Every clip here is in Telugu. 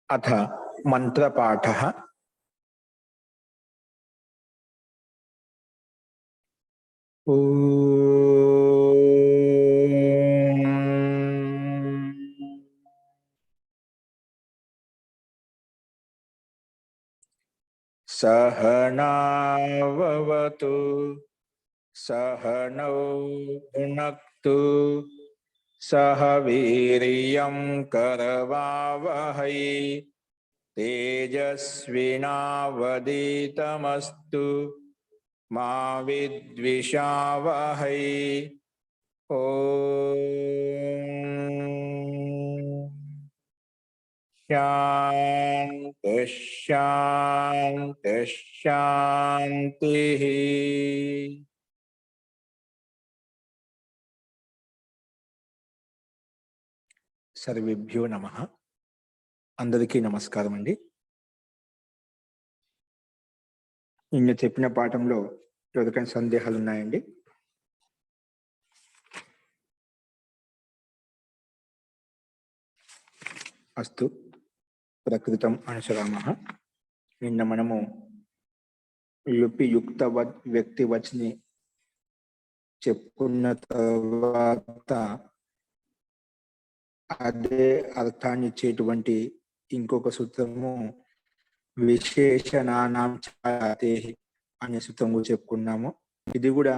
अथ मंत्रपाठः। सहनाववतु सहनौ भुनक्तु सह वीर्यं करवावहै तेजस्विनावधीतमस्तु मा विद्विषावहै। ओम शांति शांति शांति। सर्वेभ्यो नमः। अंदरिकी नमस्कारम अंडी। నిన్న చెప్పిన పాఠంలో ఎవరికైనా సందేహాలు ఉన్నాయండి? అస్తు ప్రకృతం అనుసరామః. నిన్న మనము లుపి యుక్త వ్యక్తి వచని చెప్పుకున్న తర్వాత అదే అర్థాన్ని ఇచ్చేటువంటి ఇంకొక సూత్రము విశేషణానాం ఛాయాతేహి అనే సూత్రం కూడా చెప్పుకున్నాము. ఇది కూడా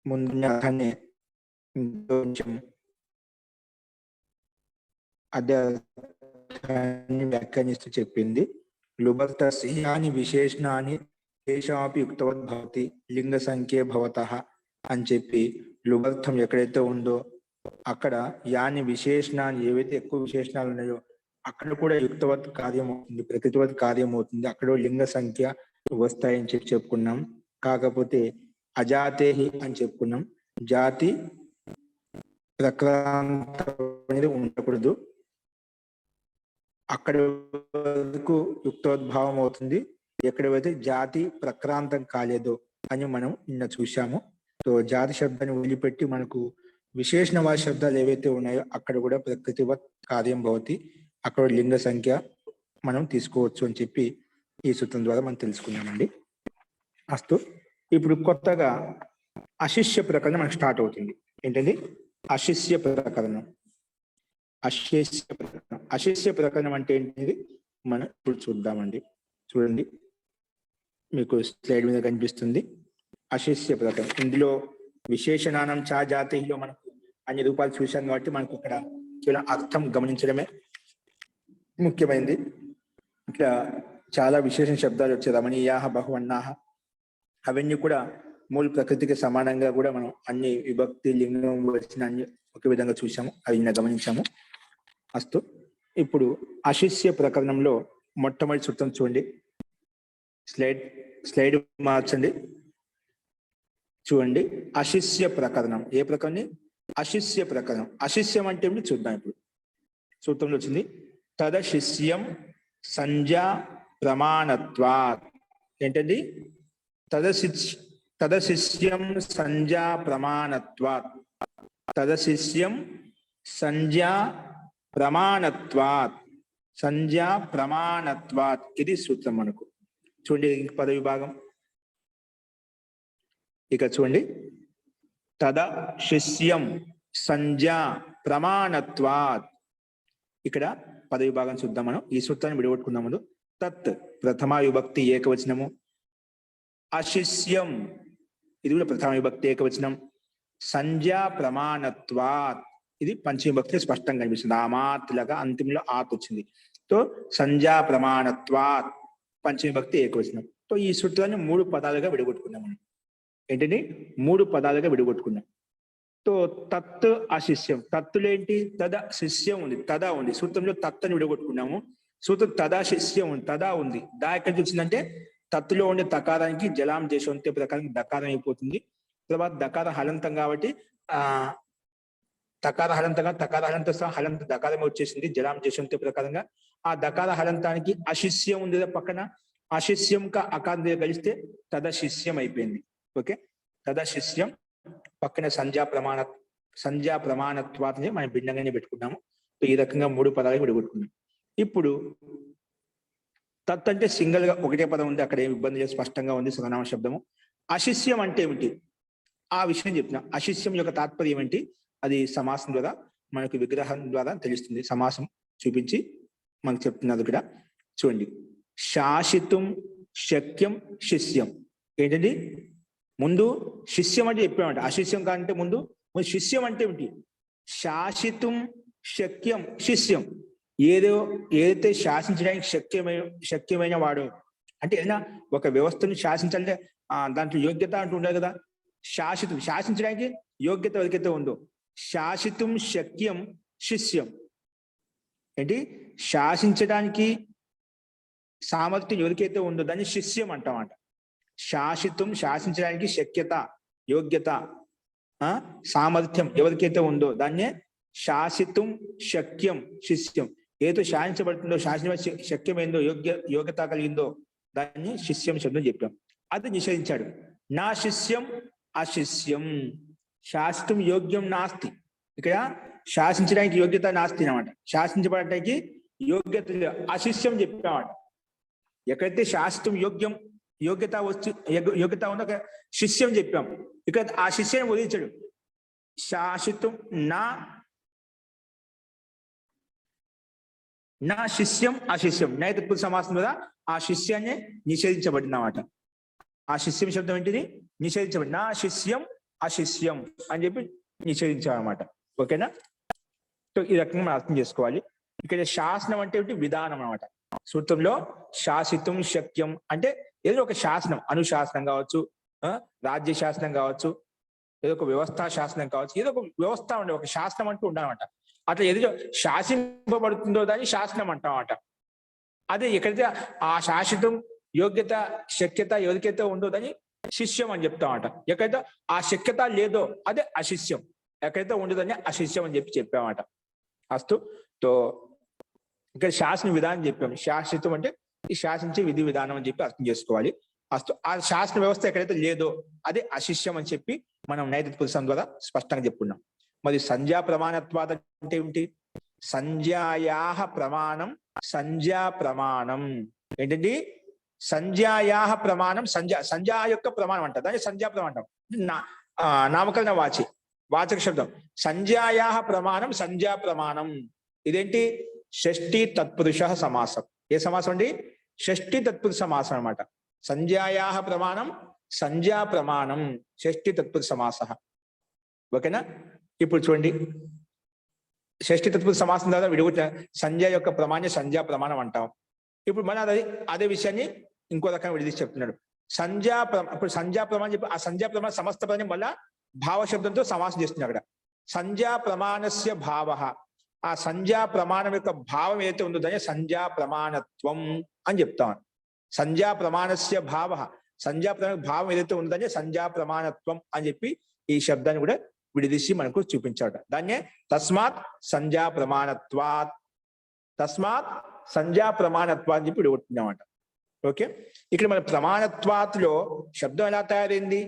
ముందున్న అర్థాన్ని ఇంకొంచెం అదే అర్థాన్ని వ్యాఖ్యానిస్తూ చెప్పింది. లుబర్తస్యాని విశేషణాన్ని తేషాపి యుక్తవత్ భవతి లింగ సంఖ్యే భవతః అని చెప్పి లుబర్థం ఎక్కడైతే ఉందో అక్కడ యాని విశేషణాన్ని ఏవైతే ఎక్కువ విశేషణాలు ఉన్నాయో అక్కడ కూడా యుక్తవత్ కార్యం అవుతుంది, ప్రకృతివత్ కార్యం అవుతుంది, అక్కడ లింగ సంఖ్య వస్తాయని చెప్పి చెప్పుకున్నాం. కాకపోతే అజాతేహి అని చెప్పుకున్నాం. జాతి ప్రక్రాంత అనేది ఉండకూడదు, అక్కడ వరకు యుక్తోద్భావం అవుతుంది. ఎక్కడైతే జాతి ప్రక్రాంతం కాలేదో అని మనం నిన్న చూశాము. సో జాతి శబ్దాన్ని వదిలిపెట్టి మనకు విశేషణవాద శబ్దాలు ఏవైతే ఉన్నాయో అక్కడ కూడా ప్రకృతివత్ కార్యం భవతి, అక్కడ లింగ సంఖ్య మనం తీసుకోవచ్చు అని చెప్పి ఈ సూత్రం ద్వారా మనం తెలుసుకున్నామండి. అస్తు ఇప్పుడు కొత్తగా అశిష్య ప్రకరణం మనకు స్టార్ట్ అవుతుంది. ఏంటండి? అశిష్య ప్రకరణం. అశిష్య ప్రకరణం అంటే ఏంటిది మనం ఇప్పుడు చూద్దామండి. చూడండి, మీకు స్లైడ్ మీద కనిపిస్తుంది అశిష్య ప్రకరణం. ఇందులో విశేషణానం చా జాతిలో మనకు అన్ని రూపాలు చూశాం కాబట్టి మనకు ఇక్కడ కేవలం అర్థం గమనించడమే ముఖ్యమైనది. ఇట్లా చాలా విశేషణ శబ్దాలు వచ్చాయి, రమణీయాహ బహువన్నాహ, అవన్నీ కూడా మూల ప్రకృతికి సమానంగా కూడా మనం అన్ని విభక్తి లింగం వచ్చిన అన్ని ఒకే విధంగా చూసాము, అవి గమనించాము. అస్తు ఇప్పుడు అశిష్య ప్రకరణంలో మొట్టమొదటి సూత్రం చూడండి. స్లైడ్ మార్చండి. చూడండి, అశిష్య ప్రకరణం. ఏ ప్రకరణం? అశిష్య ప్రకరణం. అశిష్యం అంటే ఏమిటి చూద్దాం. ఇప్పుడు సూత్రంలో వచ్చింది తదశిష్యం సంజ్ఞా ప్రమాణత్వాత్. ఏంటండి? తదశిష్యం సంజ్ఞా ప్రమాణత్వాత్. తదశిష్యం సంజ్ఞా ప్రమాణత్వాత్. సంజ్ఞా ప్రమాణత్వాత్ ఇది సూత్రం మనకు. చూడండి పద విభాగం. ఇక చూడండి, తద శిష్యం సంజ్ఞా ప్రమాణత్వాత్. ఇక్కడ పద విభాగం చూద్దాం మనం. ఈ సూత్రాన్ని విడగొట్టుకుందాం ముందు. తత్ ప్రథమ విభక్తి ఏకవచనము, అశిష్యం ఇది కూడా ప్రథమ విభక్తి ఏకవచనం, సంజ్ఞా ప్రమాణత్వాత్ ఇది పంచమ విభక్తి స్పష్టంగా కనిపిస్తుంది. ఆ మాత్రగా అంతిమంలో ఆత్ వచ్చింది. తో సంజ్ఞా ప్రమాణత్వాత్ పంచమ విభక్తి ఏకవచనం. తో ఈ సూత్రాన్ని 3 పదాలుగా విడగొట్టుకున్నాం మనం. ఏంటండి? 3 పదాలుగా విడగొట్టుకున్నాం. తో తత్ అశిష్యం. తత్తులు ఏంటి? తద శిష్యం ఉంది, తదా ఉంది. సూత్రంలో తత్తని విడగొట్టుకున్నాము. సూత్రం తదా శిష్యం ఉంది, తదా ఉంది. దా ఎక్కడికి వచ్చిందంటే తత్తులో ఉండే తకారానికి జలాం దేశంతే ప్రకారం దకారం అయిపోతుంది. తర్వాత దకార హలంతం కాబట్టి తకార హలంతంగా తకార హలంత సహా హలంత దకారం వచ్చేసింది జలాం దేశంతే ప్రకారంగా. ఆ దకార హలంతానికి అశిష్యం ఉంది పక్కన, అశిష్యం కా అకారం కలిస్తే తదశిష్యం అయిపోయింది. ఓకే, తదశిష్యం పక్కన సంజ్ఞా ప్రమాణత్వాన్ని మనం భిన్నంగానే పెట్టుకున్నాము. ఈ రకంగా 3 పదాలు విడగొట్టుకున్నాం. ఇప్పుడు తత్ అంటే సింగిల్ గా ఒకటే పదం ఉంది, అక్కడ ఏమి ఇబ్బంది లేదు, స్పష్టంగా ఉంది సర్వనామ శబ్దము. అశిష్యం అంటే ఏమిటి ఆ విషయం చెప్తున్నా. అశిష్యం యొక్క తాత్పర్యం ఏంటి అది సమాసం ద్వారా మనకు విగ్రహం ద్వారా తెలుస్తుంది. సమాసం చూపించి మనకు చెప్తున్నారు ఇక్కడ చూడండి. శాసితుం శక్యం శిష్యం. ఏంటండి ముందు శిష్యం అంటే చెప్పామంట, అశిష్యం కంటే ముందు శిష్యం అంటే ఏమిటి? శాసితుం శక్యం శిష్యం. ఏదైతే శాసించడానికి శక్యమైన వాడు అంటే ఏదైనా ఒక వ్యవస్థను శాసించాలంటే దాంట్లో యోగ్యత అంటూ ఉండదు కదా. శాసించడానికి యోగ్యత ఎవరికైతే ఉందో శాసితుం శక్యం శిష్యం. ఏంటి శాసించడానికి సామర్థ్యం ఎవరికైతే ఉందో దాన్ని శిష్యం అంటామంట. శాసించడానికి శక్యత యోగ్యత సామర్థ్యం ఎవరికైతే ఉందో దాన్నే శాసితుం శక్యం శిష్యం. ఏదో శాసించబడుతుందో శక్యమైందో యోగ్యత కలిగిందో దాన్ని శిష్యం శబ్దం చెప్పాం. అది నిషేధించాడు. నా శిష్యం అశిష్యం. శాసితం యోగ్యం నాస్తి. ఇక్కడ శాసించడానికి యోగ్యత నాస్తి అన్నమాట. శాసించబడటానికి యోగ్యత అశిష్యం చెప్పామంట. ఎక్కడైతే శాసితం యోగ్యత ఉందో శిష్యం చెప్పాం. ఇక్కడ ఆ శిష్యాన్ని వదిలించాడు. శాసితం నా శిష్యం అశిష్యం నైతత్పురుష సమాసం ద్వారా ఆ శిష్యాన్ని నిషేధించబడిందన్నమాట. ఆ శిష్యం శబ్దం ఏంటిది? నిషేధించబడి నా శిష్యం అశిష్యం అని చెప్పి నిషేధించామన్నమాట. ఓకేనా? సో ఈ రకంగా మనం అర్థం చేసుకోవాలి. ఇక్కడ శాసనం అంటే విధానం అన్నమాట. సూత్రంలో శాసితం శక్యం అంటే ఏదో ఒక శాసనం, అనుశాసనం కావచ్చు, రాజ్య శాసనం కావచ్చు, ఏదో ఒక వ్యవస్థా శాసనం కావచ్చు, ఏదో ఒక వ్యవస్థ ఉండే ఒక శాసనం అంటూ ఉండాలన్నమాట. అట్లా ఏదో శాసింపబడుతుందో దాన్ని శాసనం అంటామన్నమాట. అదే ఎక్కడైతే ఆ శాసితం యోగ్యత శక్యత ఎవరికైతే ఉందో దాన్ని శిష్యం అని చెప్తామన్నమాట. ఎక్కడైతే ఆ శక్యత లేదో అదే అశిష్యం. ఎక్కడైతే ఉండదని అశిష్యం అని చెప్పామన్నమాట. అస్తు. తో ఇక్కడ శాసన విధానం చెప్పాము. శాసితం అంటే ఈ శాసించే విధి విధానం అని చెప్పి అర్థం చేసుకోవాలి. అస్తు. ఆ శాసన వ్యవస్థ ఎక్కడైతే లేదో అదే అశిష్యం అని చెప్పి మనం నైతిక ద్వారా స్పష్టంగా చెప్పుకున్నాం. మరి సంజ్ఞా ప్రమాణత్వాద అంటే ఏమిటి? సంజ్ఞాయాహ ప్రమాణం సంజ్ఞా ప్రమాణం. ఏంటండి? సంజ్ఞాయాహ ప్రమాణం సంజ్ఞా యొక్క ప్రమాణం అంట. దాన్ని సంజ్ఞా ప్రమాణం. నామకరణ వాచక శబ్దం. సంజ్ఞాయాహ ప్రమాణం సంజ్ఞా ప్రమాణం. ఇదేంటి? షష్ఠీ తత్పురుష సమాసం. ఏ సమాసం అండి? షష్ఠీ తత్పురుష సమాసం అనమాట. సంజ్ఞాయాహ ప్రమాణం సంజ్ఞా ప్రమాణం షష్ఠీ తత్పురుష సమాస. ఓకేనా? ఇప్పుడు చూడండి, షష్ఠీ తత్పురుష సమాసం ద్వారా విడిగుట సంజ్ఞ యొక్క ప్రమాణం సంజ్ఞా ప్రమాణం అంటాం. ఇప్పుడు మన అదే విషయాన్ని ఇంకో రకంగా విడిదీసి చెప్తున్నాడు. ఇప్పుడు సంజ్ఞా ప్రమాణం చెప్పి ఆ సంజ్ఞా ప్రమాణ సమస్త పదం వల్ల భావ శబ్దంతో సమాసం చేస్తున్నాడు. అక్కడ సంజ్ఞా ప్రమాణస్య భావ, ఆ సంజ్ఞా ప్రమాణం యొక్క భావం ఏదైతే ఉందో దాన్ని సంజ్ఞా ప్రమాణత్వం అని చెప్తాం. సంజ్ఞా ప్రమాణస్య భావ, సంజ్ఞా ప్రమాణ భావం ఏదైతే ఉందో దాన్ని సంజ్ఞా ప్రమాణత్వం అని చెప్పి ఈ శబ్దాన్ని కూడా విడిదీసి మనకు చూపించాడు. దాన్నే తస్మాత్ సంజ్ఞా ప్రమాణత్వాత్, తస్మాత్ సంజ్ఞా ప్రమాణత్వా అని చెప్పి విడగొట్టుకున్నామంట. ఓకే, ఇక్కడ మన ప్రమాణత్వాత్లో శబ్దం ఎలా తయారైంది?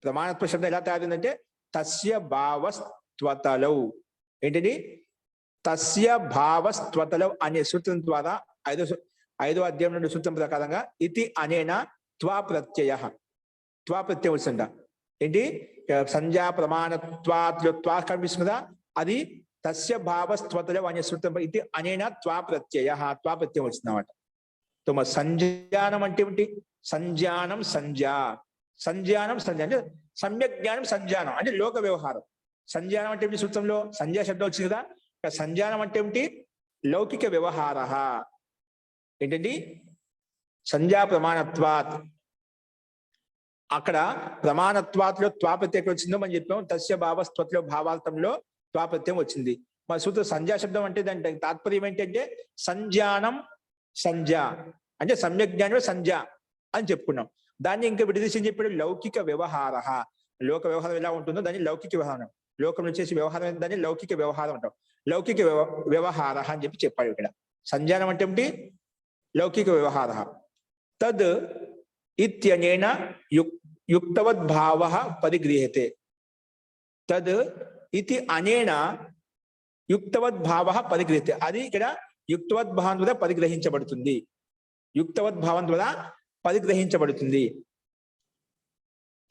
ప్రమాణత్వ శబ్దం ఎలా తయారైందంటే తస్య భావస్త్వతలౌ. ఏంటిది? తస్య భావస్త్వతలౌ అనే సూత్రం ద్వారా ఐదో అధ్యాయం నుండి సూత్రం ప్రకారంగా ఇతి అనేన త్వా ప్రత్యయ, త్వా ప్రత్యయం వచ్చిందా ఏంటి? సంజ్ఞా ప్రమాణత్వాత్లో త్వా కనిపిస్తుందా? అది తస్య భావస్త్వతలౌ అనే సూత్రం ఇది అనేన త్వా ప్రత్యయ, త్వా ప్రత్యయం వచ్చిందన్నమాట. సో మరి సంజ్ఞానం అంటే ఏమిటి? సంజ్ఞానం సంజ్ఞానం అంటే సమ్యక్ జ్ఞానం. సంజ్ఞానం అంటే లోక వ్యవహారం. సంజ్ఞానం అంటే ఏమిటి? సూత్రంలో సంజ్ఞా శబ్దం వచ్చింది కదా. సంజ్ఞానం అంటే ఏమిటి? లౌకిక వ్యవహార. ఏంటండి? సంజ్ఞా ప్రమాణత్వాత్. అక్కడ ప్రమాణత్వాత్లో త్వా ప్రత్యయం వచ్చిందో మనం చెప్పాము. తస్య భావస్త్వతలో భావార్థంలో త్వా ప్రత్యయం వచ్చింది. మన సూత్రం సంజ్ఞా శబ్దం అంటే దాని తాత్పర్యం ఏంటంటే సంజ్ఞానం సంజ్ఞ అంటే సమ్యక్ జ్ఞానమే సంజ్ఞ అని చెప్పుకున్నాం. దాన్ని ఇంకా విడదీసి చెప్పాడు లౌకిక వ్యవహార. లోక వ్యవహారం ఎలా ఉంటుందో దాన్ని లౌకిక వ్యవహారం, లోకంలో చేసే వ్యవహారం దాన్ని లౌకిక వ్యవహారం అంటాం. లౌకిక వ్యవహార అని చెప్పి చెప్పాడు ఇక్కడ. సంజ్ఞానం అంటే ఏమిటి? లౌకిక వ్యవహార. తద్ ఇత్యనేన యుక్తవద్భావ పరిగృహ్యతే. తద్ ఇతి అనేన యుక్తవద్భావ పరిగృహ్యతే. అది ఇక్కడ యుక్తవద్ భావం ద్వారా పరిగ్రహించబడుతుంది. యుక్తవద్ భావం ద్వారా పరిగ్రహించబడుతుంది.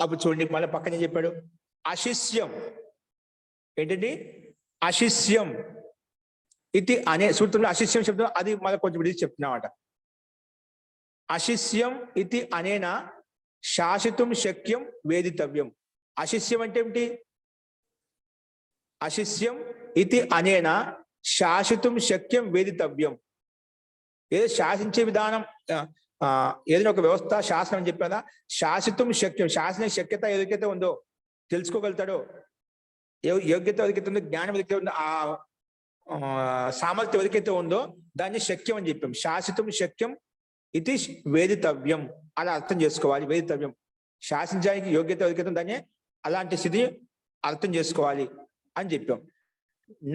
అప్పుడు చూడండి మళ్ళీ పక్కనే చెప్పాడు అశిష్యం. ఏంటండి అశిష్యం ఇది అనే సూత్రంలో అశిష్యం శబ్దం అది మళ్ళీ కొంచెం విడిచి చెప్తున్నామాట. అశిష్యం ఇది అనేనా శాసితుం శక్యం వేదితవ్యం. అశిష్యం అంటే ఏమిటి? అశిష్యం ఇది అనేనా శాసితుం శక్యం వేదితవ్యం. ఏదో శాసించే విధానం ఏదైనా ఒక వ్యవస్థ శాసనం అని చెప్పారా, శాసితుం శక్యం శాసన శక్యత ఏదైతే ఉందో తెలుసుకోగలుగుతాడో, యోగ్యత ఎవరికైతే ఉందో, జ్ఞానం ఎవరికైతే ఉందో, ఆ సామర్థ్యం ఎవరికైతే ఉందో దాన్ని శక్యం అని చెప్పాం. శాసితుం శక్యం ఇది వేదితవ్యం అలా అర్థం చేసుకోవాలి. వేదితవ్యం శాసించడానికి యోగ్యత ఎవరికైతే దాన్ని అలాంటి స్థితి అర్థం చేసుకోవాలి అని చెప్పాం.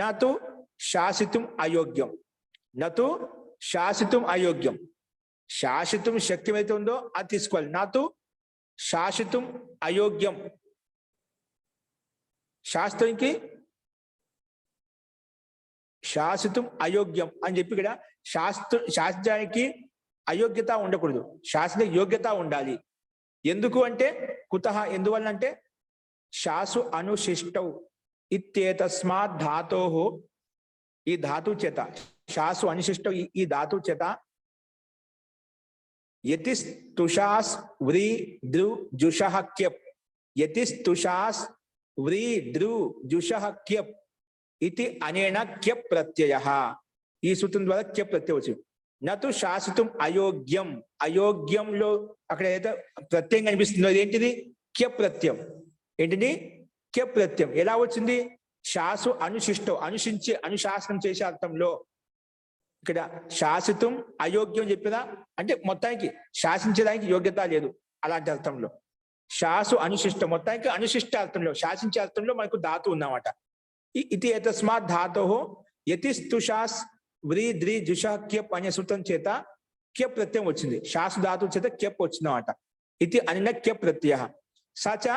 నతు శాసితుం అయోగ్యం. నతు శాసితుం అయోగ్యం. శాసితుం శక్యం అయితే ఉందో అది తీసుకోవాలి. నతు శాసితుం అయోగ్యం. శాస్త్రానికి శాసితుం అయోగ్యం అని చెప్పి ఇక్కడ శాస్త్రానికి అయోగ్యత ఉండకూడదు, శాసన యోగ్యత ఉండాలి. ఎందుకు అంటే కుతః ఎందువల్ల అంటే శాసు అనుశిష్టౌ ఇత్యేతస్మాత్ ధాతోః ఈ ధాతు చేత శాసు అనుశిష్టౌ ఈ ధాతు చేత యతిస్తుషాస్ వ్రీ ద్రు జుషః క్యప్. యతిస్తుషాస్ వ్రీ ద్రు జుషః క్యప్ ఇది అనేన క్యప్ ప్రత్యయః. ఈ సూత్రం ద్వారా క్యప్ ప్రత్యయం వచ్చింది. నతు శాసితుం అయోగ్యం. అయోగ్యంలో అక్కడ ఏదైతే ప్రత్యయం కనిపిస్తుందో ఏంటిది? క్యప్ ప్రత్యయం. ఏంటిది? క్యప్ ప్రత్యయం. ఎలా వచ్చింది? శాసు అనుశిష్టం అనుశించి అనుశాసనం చేసే అర్థంలో ఇక్కడ శాసితుం అయోగ్యం చెప్పినా అంటే మొత్తానికి శాసించడానికి యోగ్యత లేదు అలాంటి అర్థంలో. శాసు అనుశిష్టం మొత్తానికి అనుశిష్ట అర్థంలో శాసించే అర్థంలో మనకు ధాతు ఉందన్నమాట. ఇది ఏతస్మాత్ ధాతోః యతిస్తుషాస్ వ్రీ ద్రి జుష క్యప్ అనే సూత్రం చేత క్యప్ ప్రత్యయం వచ్చింది. శాసు ధాతు చేత క్యప్ వచ్చిందన్నమాట. ఇది అనిన క్యప్ ప్రత్యయ సచ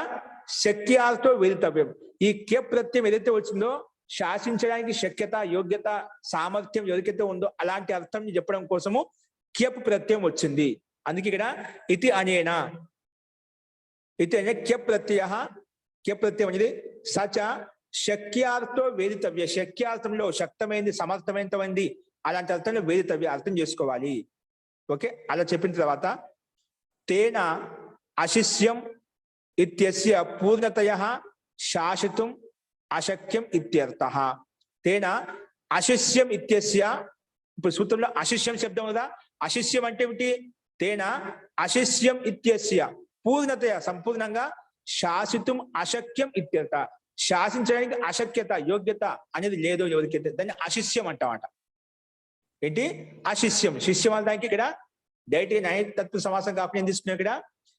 శక్యార్థో వేదితవ్యం. ఈ క్యప్ ప్రత్యయం ఏదైతే వచ్చిందో శాసించడానికి శక్యత యోగ్యత సామర్థ్యం ఎవరికైతే ఉందో అలాంటి అర్థం చెప్పడం కోసము క్యప్ ప్రత్యయం వచ్చింది. అందుకే ఇక్కడ ఇది అనేనా ఇది అనే క్యప్ ప్రత్యయ క్యప్ ప్రత్యయం అనేది సచ శక్యార్థో వేదితవ్య. శక్యార్థంలో శక్తమైంది సమర్థమైనది అలాంటి అర్థంలో వేదితవ్య అర్థం చేసుకోవాలి. ఓకే, అలా చెప్పిన తర్వాత తేన అశిష్యం ఇత్యస్య పూర్ణతయః శాసితుం అశక్యం ఇత్యర్థః. తేన అశిష్యం ఇత్యస్య ఇప్పుడు సూత్రంలో అశిష్యం శబ్దం కదా. అశిష్యం అంటే ఏమిటి? తేన అశిష్యం ఇత్యస్య పూర్ణతయ సంపూర్ణంగా శాసితుం అశక్యం ఇత్యర్థ. శాసించడానికి అశక్యత యోగ్యత అనేది లేదు ఎవరికైతే దాన్ని అశిష్యం అంటామట. ఏంటి అశిష్యం? శిష్యం అనడానికి ఇక్కడ డైరెక్ట్ నైతత్వ సమాసం కాకుండా ఏం తీసుకున్నాం ఇక్కడ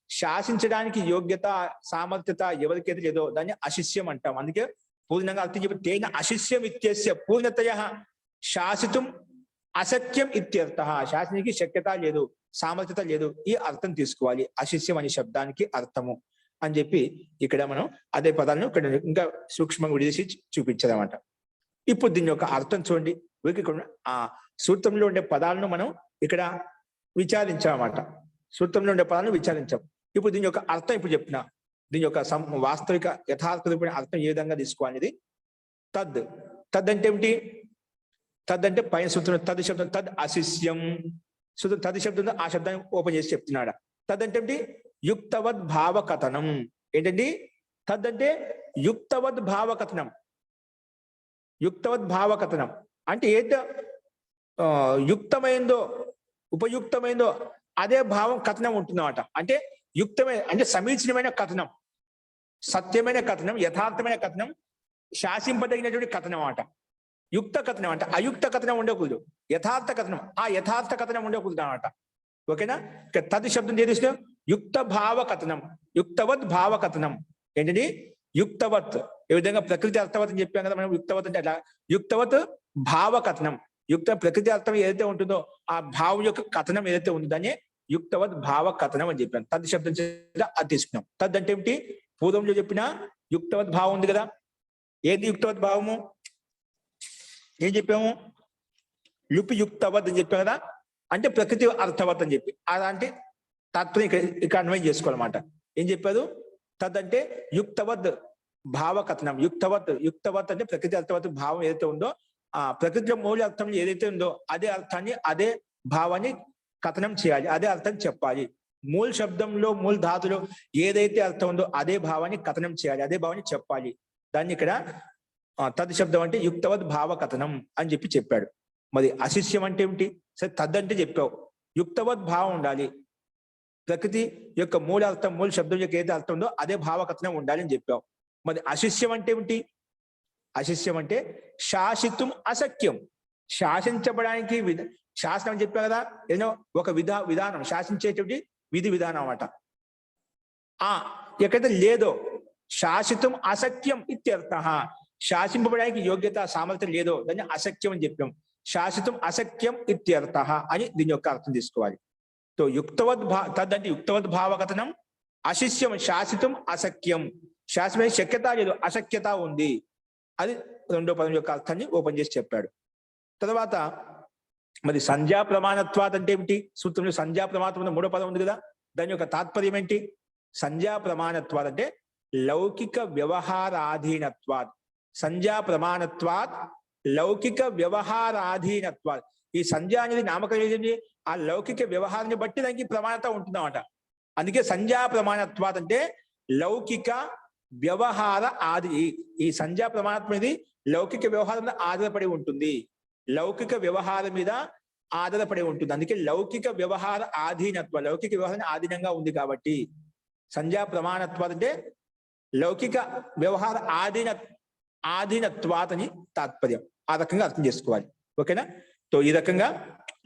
శాసించడానికి యోగ్యత సామర్థ్యత ఎవరికైతే లేదో దాన్ని అశిష్యం అంటాం. అందుకే పూర్ణంగా అర్థం చెప్పి తేన అశిష్యం ఇత్యస్య పూర్ణతయ శాసితుం అశక్యం ఇత్యర్థ. శాసనానికి శక్యత లేదు సామర్థ్యత లేదు ఈ అర్థం తీసుకోవాలి అశిష్యం అనే శబ్దానికి అర్థము అని చెప్పి ఇక్కడ మనం అదే పదాలను ఇక్కడ ఇంకా సూక్ష్మంగా విడిచి చూపించారన్నమాట. ఇప్పుడు దీని యొక్క అర్థం చూడండి. ఆ సూత్రంలో ఉండే పదాలను మనం ఇక్కడ విచారించామన్నమాట. సూత్రంలో ఉండే పదాలను విచారించాం. ఇప్పుడు దీని యొక్క అర్థం ఇప్పుడు చెప్పిన దీని యొక్క వాస్తవిక యథార్థ రూపమైన అర్థం ఏ విధంగా తీసుకోవాలనేది. తద్ తద్ అంటే ఏమిటి? తద్ అంటే పైన సూత్రం తద్ శబ్దం తద్ అశిష్యం సూత్రం తద్ శబ్దం ఆ శబ్దాన్ని ఓపెన్ చేసి చెప్తున్నాడు. తద్ అంటే ఏమిటి? యుక్తవద్ భావ కథనం. ఏంటండి తద్ అంటే? యుక్తవద్ భావ కథనం. యుక్తవద్ భావ కథనం అంటే ఏదో యుక్తమైందో ఉపయుక్తమైందో అదే భావం కథనం ఉంటుందన్నమాట. అంటే యుక్తమైన అంటే సమీచీనమైన కథనం, సత్యమైన కథనం, యథార్థమైన కథనం, శాసింపదగినటువంటి కథనం అన్నమాట. యుక్త కథనం అంటే అయుక్త కథనం ఉండకూడదు, యథార్థ కథనం ఆ యథార్థ కథనం ఉండకూడదు అన్నమాట. ఓకేనా? ఇక తద్ శబ్దం చేస్తే యుక్త భావ కథనం, యుక్తవత్ భావ కథనం. ఏంటండి? యుక్తవత్ ఏ విధంగా ప్రకృతి అర్థవత్ అని చెప్పాం కదా మనం. యుక్తవత్ అంటే అట్లా యుక్తవత్ భావ కథనం. యుక్త ప్రకృతి అర్థం ఏదైతే ఉంటుందో ఆ భావం యొక్క కథనం ఏదైతే ఉందో దాన్ని యుక్తవత్ భావ కథనం అని చెప్పాను. తద్ శబ్దం అది తీసుకున్నాం. తద్ అంటే ఏమిటి? పూర్వంలో చెప్పిన యుక్తవత్ భావం ఉంది కదా. ఏది యుక్తవత్ భావము? ఏం చెప్పాము? లుపి యుక్తవత్ అని చెప్పాం కదా, అంటే ప్రకృతి అర్థవత్ అని చెప్పి అలాంటి తాత్పర్యం ఇక్కడ అన్వయం చేసుకోవాలన్నమాట. ఏం చెప్పారు? తదంటే యుక్తవత్ భావకథనం. యుక్తవత్ అంటే ప్రకృతి అర్థవత్ భావం ఏదైతే ఉందో ఆ ప్రకృతిలో మూల అర్థం ఏదైతే ఉందో అదే అర్థాన్ని అదే భావాన్ని కథనం చేయాలి, అదే అర్థం చెప్పాలి. మూల శబ్దంలో మూల ధాతులో ఏదైతే అర్థం ఉందో అదే భావాన్ని కథనం చేయాలి, అదే భావాన్ని చెప్పాలి. దాన్ని ఇక్కడ తద్ శబ్దం అంటే యుక్తవద్ భావ కథనం అని చెప్పాడు. మరి అశిష్యం అంటే ఏమిటి? సరే తద్ అంటే చెప్పావు, యుక్తవద్ భావం ఉండాలి, ప్రకృతి యొక్క మూల అర్థం మూల శబ్దం యొక్క ఏదైతే అర్థం ఉందో అదే భావకథనం ఉండాలి అని చెప్పావు. మరి అశిష్యం అంటే ఏమిటి? అశిష్యం అంటే శాసితం అశక్యం. శాసించబడానికి శాసనం అని చెప్పా కదా, ఏదో ఒక విధానం శాసించేటువంటి విధి విధానం అన్నమాట. ఎక్కడైతే లేదో శాసితం అశక్యం ఇత్యర్థ, శాసింపబడానికి యోగ్యత సామర్థ్యం లేదో దాన్ని అశక్యం అని చెప్పాం. శాసితం అశక్యం ఇత్యర్థ అని దీని యొక్క అర్థం తీసుకోవాలి. తో తదంటే యుక్తవద్ భావకథనం, అశిష్యం శాసితం అశక్యం, శాసనమైన శక్యత లేదు అశక్యత ఉంది. అది రెండో పదం యొక్క అర్థాన్ని ఓపెన్ చేసి చెప్పాడు. తర్వాత మరి సంధ్యా ప్రమాణత్వాత్ అంటే ఏమిటి? సూత్రంలో సంధ్యా ప్రమాణత్వం మూడో పదం ఉంది కదా, దాని యొక్క తాత్పర్యం ఏంటి? సంధ్యా ప్రమాణత్వాత్ అంటే లౌకిక వ్యవహారాధీనత్వాత్. సంధ్యా ప్రమాణత్వాత్ లౌకిక వ్యవహారాధీనత్వాత్. ఈ సంధ్య అనేది నామకరణం ఏంటి? ఆ లౌకిక వ్యవహారాన్ని బట్టి దానికి ప్రమాణత ఉంటుందన్నమాట. అందుకే సంధ్యా ప్రమాణత్వాత్ అంటే లౌకిక వ్యవహార ఆది. ఈ సంధ్యా ప్రమాణత్వం అనేది లౌకిక వ్యవహారం మీద ఆధారపడి ఉంటుంది, లౌకిక వ్యవహారం మీద ఆధారపడి ఉంటుంది. అందుకే లౌకిక వ్యవహార ఆధీనత్వ, లౌకిక వ్యవహారం ఆధీనంగా ఉంది కాబట్టి సంధ్యా ప్రమాణత్వాత్ అంటే లౌకిక వ్యవహార ఆధీనత్వాత్ అని తాత్పర్యం. ఆ రకంగా అర్థం చేసుకోవాలి. ఓకేనా? సో ఈ రకంగా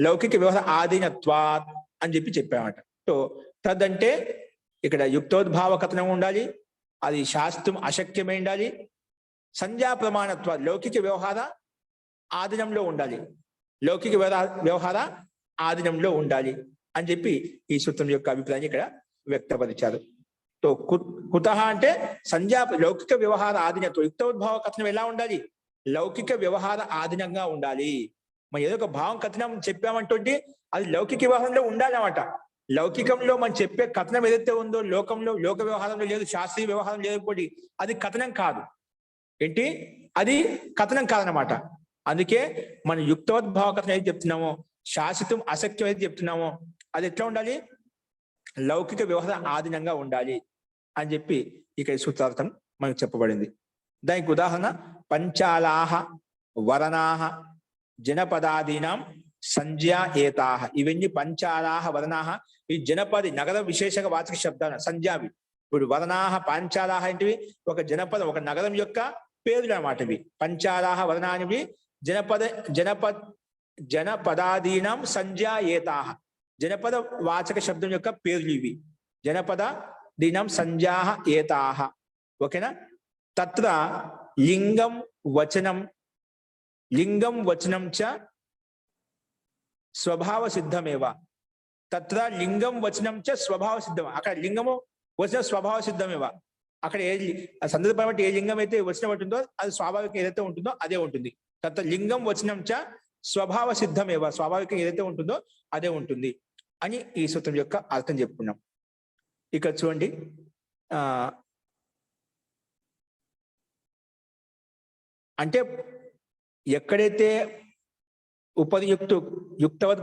లౌకిక వ్యవహార ఆధీనత్వాత్ అని చెప్పామన్నమాట. సో తదంటే ఇక్కడ యుక్తోద్భావ కథనం ఉండాలి, అది శాస్త్రం అశక్యమై ఉండాలి. సంధ్యా ప్రమాణత్వ లౌకిక వ్యవహార ఆధీనంలో ఉండాలి, లౌకిక వ్యవహార ఆధీనంలో ఉండాలి అని చెప్పి ఈ సూత్రం యొక్క అభిప్రాయాన్ని ఇక్కడ వ్యక్తపరిచారు. తో కుతః అంటే లౌకిక వ్యవహార ఆధీనత్వం. యుక్తోద్భావ కథనం ఎలా ఉండాలి? లౌకిక వ్యవహార ఆధీనంగా ఉండాలి. మనం ఏదో ఒక భావం కథనం చెప్పామంటే అది లౌకిక వ్యవహారంలో ఉండాలన్నమాట. లౌకికంలో మనం చెప్పే కథనం ఏదైతే ఉందో లోకంలో లోక వ్యవహారంలో లేదు, శాస్త్రీయ వ్యవహారం లేకపోతే అది కథనం కాదు. ఏంటి? అది కథనం కాదనమాట. అందుకే మనం యుక్తోద్భావ కథనం ఏది చెప్తున్నామో, శాసితం అశక్యం ఏది చెప్తున్నామో అది ఎట్లా ఉండాలి? లౌకిక వ్యవహార ఆధీనంగా ఉండాలి అని చెప్పి ఇక్కడ సూత్రార్థం మనకు చెప్పబడింది. దానికి ఉదాహరణ పంచాలాహ వరణాహ జనపదాదీనాం సంజ్ఞా ఏతాహ. ఇవన్నీ పంచాలాహ వరణాహ ఈ జనపది నగర విశేషక వాచక శబ్దాలు సంజ్ఞావి. ఇప్పుడు వరణాహ పాంచాలాహ ఏంటివి? ఒక జనపదం ఒక నగరం యొక్క పేర్లు అన్నమాట. ఇవి పంచాలాహ వరణానివి జనపదాదీనాం సంజ్ఞా ఏతాహ, జనపద వాచక శబ్దం యొక్క పేర్లు ఇవి. జనపద దీనం సంజ్ఞా ఏతాహ. ఓకేనా? తత్ర లింగం వచనం చ స్వభావ సిద్ధమేవ. తత్ర లింగం వచనం చ స్వభావ సిద్ధం. అక్కడ లింగము వచనం స్వభావ సిద్ధమేవ. అక్కడ ఏ సందర్భం బట్టి ఏ లింగం అయితే వచనం ఉంటుందో అది స్వాభావికం ఏదైతే ఉంటుందో అదే ఉంటుంది. తత్ర లింగం వచనం చ స్వభావ సిద్ధమేవ. స్వాభావికం ఏదైతే ఉంటుందో అదే ఉంటుంది అని ఈ సూత్రం యొక్క అర్థం చెప్పుకున్నాం. ఇక్కడ చూడండి, అంటే ఎక్కడైతే యుక్తవత్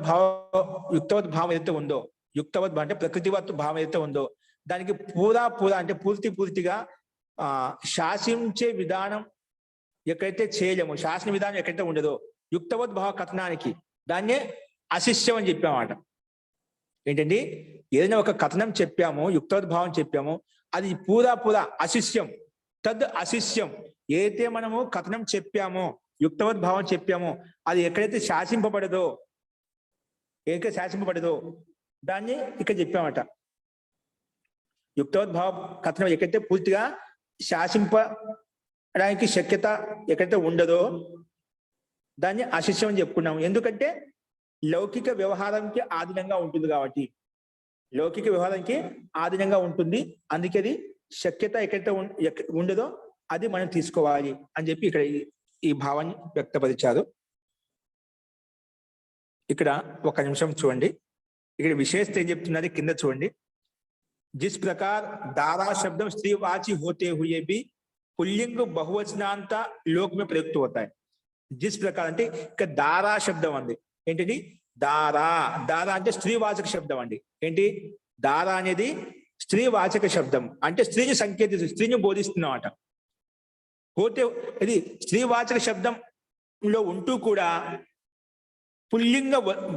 భావం ఏదైతే ఉందో, యుక్తవత్ అంటే ప్రకృతివత్ భావం ఏదైతే ఉందో దానికి అంటే పూర్తిగా శాసించే విధానం ఎక్కడైతే చేయలేము, శాసన విధానం ఎక్కడైతే ఉండదో యుక్తవత్ భావ కథనానికి దాన్నే అశిష్యం అని చెప్పామాట. ఏంటండి? ఏదైనా ఒక కథనం చెప్పాము, యుక్తవత్ భావం చెప్పాము, అది పూరా అశిష్యం. తద్ అశిష్యం. ఏదైతే మనము కథనం చెప్పామో, యుక్తవత్ భావం చెప్పామో అది ఎక్కడైతే శాసింపబడదో దాన్ని ఇక్కడ చెప్పామట. యుక్తవత్ భావ కథనం ఎక్కడైతే పూర్తిగా శాసింపడానికి శక్యత ఎక్కడైతే ఉండదో దాన్ని అశిష్యం అని చెప్పుకున్నాము. ఎందుకంటే లౌకిక వ్యవహారానికి ఆధీనంగా ఉంటుంది కాబట్టి, లౌకిక వ్యవహారానికి ఆధీనంగా ఉంటుంది. అందుకే అది శక్యత ఎక్కడైతే ఉండదో అది మనం తీసుకోవాలి అని చెప్పి ఇక్కడ ఈ భావాన్ని వ్యక్తపరిచారు. ఇక్కడ ఒక నిమిషం చూడండి. ఇక్కడ విశేషత ఏం చెప్తున్నది కింద చూడండి. जिस प्रकार दारा शब्द स्त्रीवाची होते हुए भी पुल्लिंग बहुवचनांत लोक में प्रयुक्त होता है. जिस प्रकार అంటే ఇక్కడ దారా శబ్దం అండి. ఏంటిది? దారా. దారా అంటే స్త్రీవాచక శబ్దం అండి. ఏంటి? దారా అనేది స్త్రీవాచక శబ్దం. అంటే స్త్రీని సంకేతిస్తుంది, స్త్రీని బోధిస్తున్నమాట. పోతే ఇది స్త్రీవాచక శబ్దంలో ఉంటూ కూడా పుల్లింగ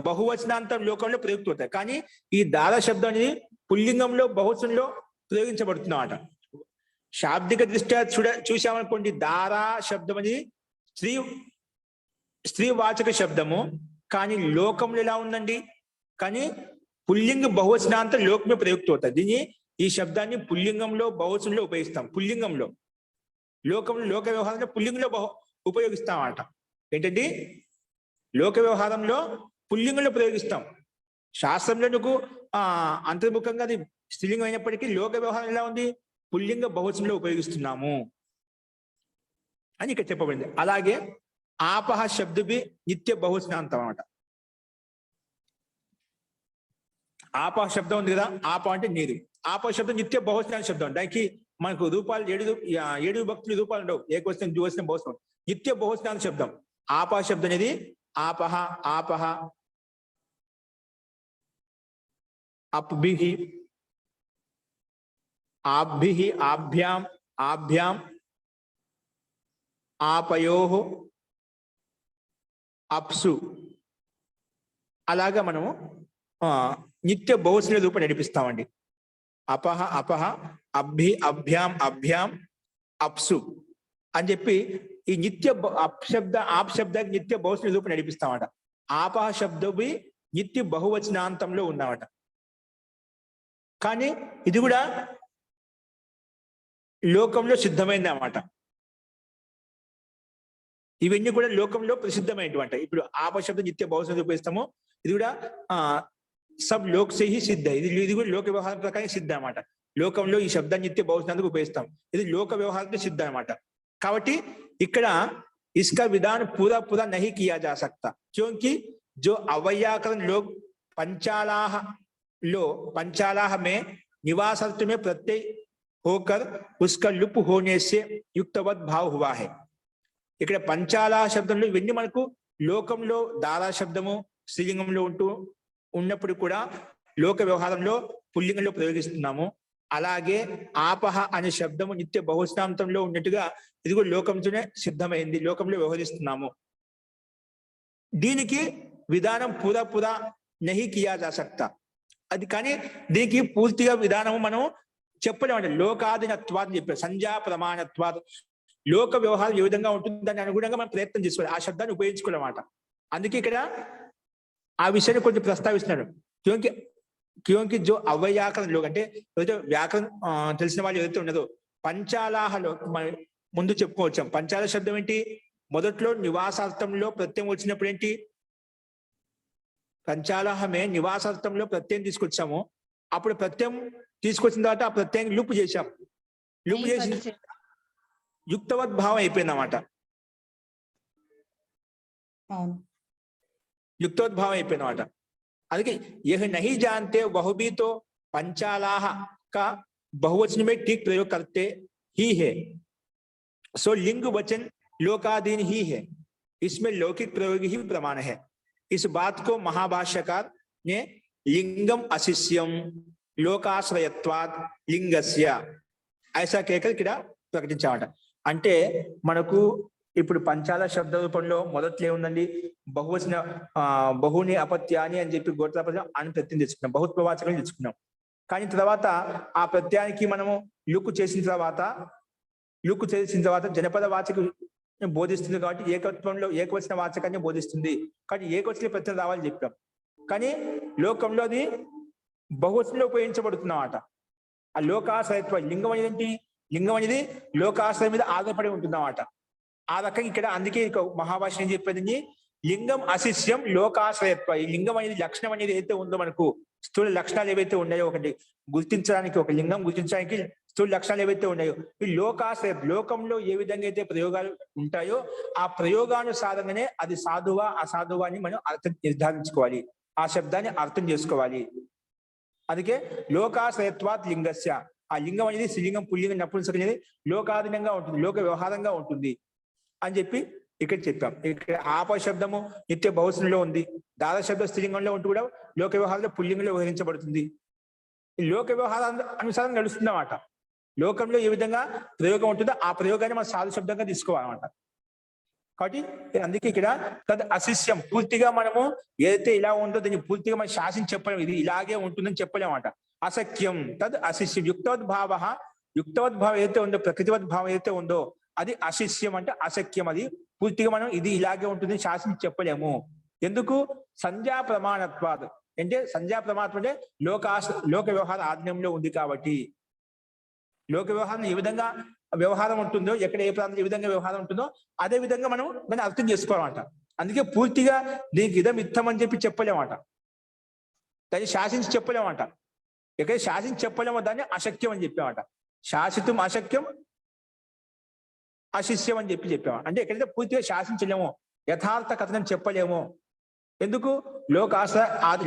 బహువచనాంతం లోకంలో ప్రయుక్త అవుతాయి. కానీ ఈ దారా శబ్దం అనేది పుల్లింగంలో బహువచనంలో ప్రయోగించబడుతున్నమాట. శాబ్దిక దృష్ట్యా చూసామనుకోండి, దారా శబ్దం అనేది స్త్రీవాచక శబ్దము. కానీ లోకంలో ఎలా ఉందండి? కానీ పుల్లింగ బహువచనాంతం లోకమే ప్రయుక్త అవుతాయి. దీన్ని ఈ శబ్దాన్ని పుల్లింగంలో బహువచనంలో ఉపయోగిస్తాం. పుల్లింగంలో లోకంలో లోక వ్యవహారంలో పుల్లింగంలో ఉపయోగిస్తామట. ఏంటండి? లోక వ్యవహారంలో పుల్లింగంలో ప్రయోగిస్తాం. శాస్త్రంలో నువ్వు అంతర్ముఖంగా అది స్త్రీలింగం అయినప్పటికీ లోక వ్యవహారం ఎలా ఉంది? పుల్లింగ బహువచనంలో ఉపయోగిస్తున్నాము అని ఇక్కడ చెప్పబడింది. అలాగే ఆపహ శబ్దవి నిత్య బహువచనాంతం అన్నమాట. ఆపహ శబ్దం ఉంది కదా, ఆప అంటే నీరు. ఆపహ శబ్దం నిత్య బహువచన శబ్దం. దానికి మనకు రూపాలు ఏడు భక్తులు రూపాలు ఉండవు. ఏకవచనం, ద్వివచనం, బహువచనం. నిత్య బహువచన శబ్దం ఆపహ శబ్దం అనేది. ఆపహ, ఆపహ, అప్భిః, ఆభ్భిః, ఆభ్యాం, ఆభ్యాం, ఆపయోః, అప్సు. అలాగా మనము నిత్య బహువచన రూపం నడిపిస్తామండి. అపహ, అపహ, అభ్భి, అభ్యాం, అభ్యాం, అప్సు అని చెప్పి ఈ నిత్య ఆప్శబ్దానికి నిత్య బహువచన రూపం నడిపిస్తామట. ఆపహ శబ్దవి నిత్య బహువచనాంతంలో ఉన్నామట. కానీ ఇది కూడా లోకంలో సిద్ధమైంది అన్నమాట. ఇవన్నీ కూడా లోకంలో ప్రసిద్ధమైనటువంటి. ఇప్పుడు ఆపశబ్దం నిత్య బహువచనం ఉపయోగిస్తాము. ఇది కూడా సబ్ లోక్ సే హీ సిద్ధ. ఇది కూడా లోక వ్యవహారం ప్రకారం సిద్ధ అన్నమాట. లోకంలో ఈ శబ్దాన్ని నిత్య బహువచనానికి ఉపయోగిస్తాం. ఇది లోక వ్యవహారంతో సిద్ధ అన్నమాట. కాబట్టి ఇక్కడ इसका विधान पूरा पूरा नहीं किया जा सकता, क्योंकि जो अवैयाकरण लोग पंचालाह में निवासार्थ में प्रत्यय होकर उसका लुप होने से युक्तवत भाव हुआ है. ఇక్కడ పంచాలాహ శబ్దంలో ఇవన్నీ మనకు లోకంలో దారా శబ్దము స్త్రీలింగంలో ఉన్నప్పుడు కూడా లోక వ్యవహారంలో పుల్లింగంలో ప్రయోగిస్తున్నాము. అలాగే ఆపహ అనే శబ్దము నిత్య బహువచనాంతంలో ఉన్నట్టుగా ఇది కూడా లోకంతోనే సిద్ధమైంది, లోకంలో వ్యవహరిస్తున్నాము. దీనికి విధానం పూరా నహి కియా జా సక్తా. అది కానీ దీనికి పూర్తిగా విధానము మనం చెప్పలేమంటే. లోకాధీనత్వాద్ అని చెప్పారు, సంజ్ఞా ప్రమాణత్వాద్. లోక వ్యవహారం ఏ విధంగా ఉంటుంది దాని అనుగుణంగా మనం ప్రయత్నం చేసుకోవాలి, ఆ శబ్దాన్ని ఉపయోగించుకోవాలన్నమాట. అందుకే ఇక్కడ ఆ విషయాన్ని కొంచెం ప్రస్తావిస్తున్నాడు. క్యోంకి జో అవ్వయాకరణ లోక్ అంటే వ్యాకరణ తెలిసిన వాళ్ళు ఏదైతే ఉన్నదో పంచాలాహలో ముందు చెప్పుకోవచ్చాం. పంచాల శబ్దం ఏంటి? మొదట్లో నివాసార్థంలో ప్రత్యయం వచ్చినప్పుడు ఏంటి? పంచాలాహమే నివాసార్థంలో ప్రత్యయం తీసుకొచ్చాము. అప్పుడు ప్రత్యయం తీసుకొచ్చిన తర్వాత ఆ ప్రత్యయం లుప్ చేశాం. లుప్ చేసి యుక్తవత్ భావం అయిపోయింది అన్నమాట. యుక్తవత్ భావం అయిపోయింది అన్నమాట. అందుకే यह नहीं जानते वह भी तो पंचालाह का बहुवचन में ठीक प्रयोग करते ही है. सो लिंग वचन लोकाधीन ही है, इसमें लौकिक प्रयोग ही प्रमाण है. इस बात को महाभाष्यकार ने लिंगम अशिष्यम लोकाश्रयत्वात् लिंगस्य ऐसा कहकर ఇక్కడ ప్రకటించామట. అంటే మనకు ఇప్పుడు పంచాల శబ్ద రూపంలో మొదట్లో ఏముందండి? బహువచన బహుని అపత్యాని అని చెప్పి గోత్రపదం అని ప్రత్యయం తెచ్చుకున్నాం, బహుత్వవాచకం తెచ్చుకున్నాం. కానీ తర్వాత ఆ ప్రత్యయానికి మనము లుక్కు చేసిన తర్వాత జనపద వాచక బోధిస్తుంది. కాబట్టి ఏకత్వంలో ఏకవచన వాచకాన్ని బోధిస్తుంది. కాబట్టి ఏకవచన ప్రత్యయం రావాలని చెప్పాం. కానీ లోకంలో అది బహువచనంలో ఉపయోగించబడుతున్నమాట. ఆ లోకాశ్రయత్వ లింగం అనేది ఏంటి? లింగం అనేది లోకాశ్రయం మీద ఆధారపడి ఉంటుందన్నమాట. ఆ రకంగా ఇక్కడ అందుకే మహాభాష్యం ఏం చెప్పేది? లింగం అశిష్యం లోకాశ్రయత్వ. ఈ లింగం అనేది లక్షణం అనేది ఏదైతే ఉందో మనకు స్థూల లక్షణాలు ఏవైతే ఉన్నాయో ఒకటి గుర్తించడానికి, ఒక లింగం గుర్తించడానికి స్థూల లక్షణాలు ఏవైతే ఉన్నాయో ఈ లోకాశ్రయ, లోకంలో ఏ విధంగా అయితే ప్రయోగాలు ఉంటాయో ఆ ప్రయోగానుసారంగానే అది సాధువా అసాధువా అని మనం అర్థం నిర్ధారించుకోవాలి, ఆ శబ్దాన్ని అర్థం చేసుకోవాలి. అందుకే లోకాశ్రయత్వాత్ లింగస్య, ఆ లింగం అనేది స్త్రీలింగం పుల్లింగం నపుంసకం అనేది లోకాధీనంగా ఉంటుంది, లోక వ్యవహారంగా ఉంటుంది అని చెప్పి ఇక్కడ చెప్పాం. ఇక్కడ ఆప శబ్దము నిత్య బహుశంలో ఉంది, దాద శబ్ద స్త్రీలింగంలో ఉంటూ కూడా లోక వ్యవహారంలో పుల్లింగంలో వ్యవహరించబడుతుంది. ఈ లోక వ్యవహారం అనుసారం నడుస్తుందన్నమాట. లోకంలో ఏ విధంగా ప్రయోగం ఉంటుందో ఆ ప్రయోగాన్ని మనం సాధు శబ్దంగా తీసుకోవాలన్నమాట. కాబట్టి అందుకే ఇక్కడ తద్ అశిష్యం, పూర్తిగా మనము ఏదైతే ఇలా ఉందో దాన్ని పూర్తిగా మనం శాసించి చెప్పలేము, ఇది ఇలాగే ఉంటుందని చెప్పలేమన్నమాట. అసఖ్యం తద్ అశిష్యం, యుక్తోద్భావ, యుక్తోద్భావం ఏదైతే ఉందో, ప్రకృతివద్భావం ఏదైతే ఉందో అది అశిష్యం అంటే అసఖ్యం. అది పూర్తిగా మనం ఇది ఇలాగే ఉంటుంది శాసించి చెప్పలేము. ఎందుకు? సంధ్యా ప్రమాణత్వాద్, అంటే సంధ్యా ప్రమాణత్వం అంటే లోక వ్యవహార ఆధీనంలో ఉంది కాబట్టి. లోక వ్యవహారం ఏ విధంగా వ్యవహారం ఉంటుందో, ఎక్కడ ఏ ప్రాంతం ఏ విధంగా వ్యవహారం ఉంటుందో అదే విధంగా మనం దాన్ని అర్థం చేసుకోవాలన్నమాట. అందుకే పూర్తిగా దీనికి ఇదం ఇత్తం అని చెప్పి చెప్పలేమట, దాన్ని శాసించి చెప్పలేమట. ఎక్కడ శాసించి చెప్పలేమో దాన్ని అశక్యం అని చెప్పామట. శాసితం అశక్యం, అశిష్యం అని చెప్పాము. అంటే ఎక్కడైతే పూర్తిగా శాసించలేమో, యథార్థ కథనం చెప్పలేమో, ఎందుకు?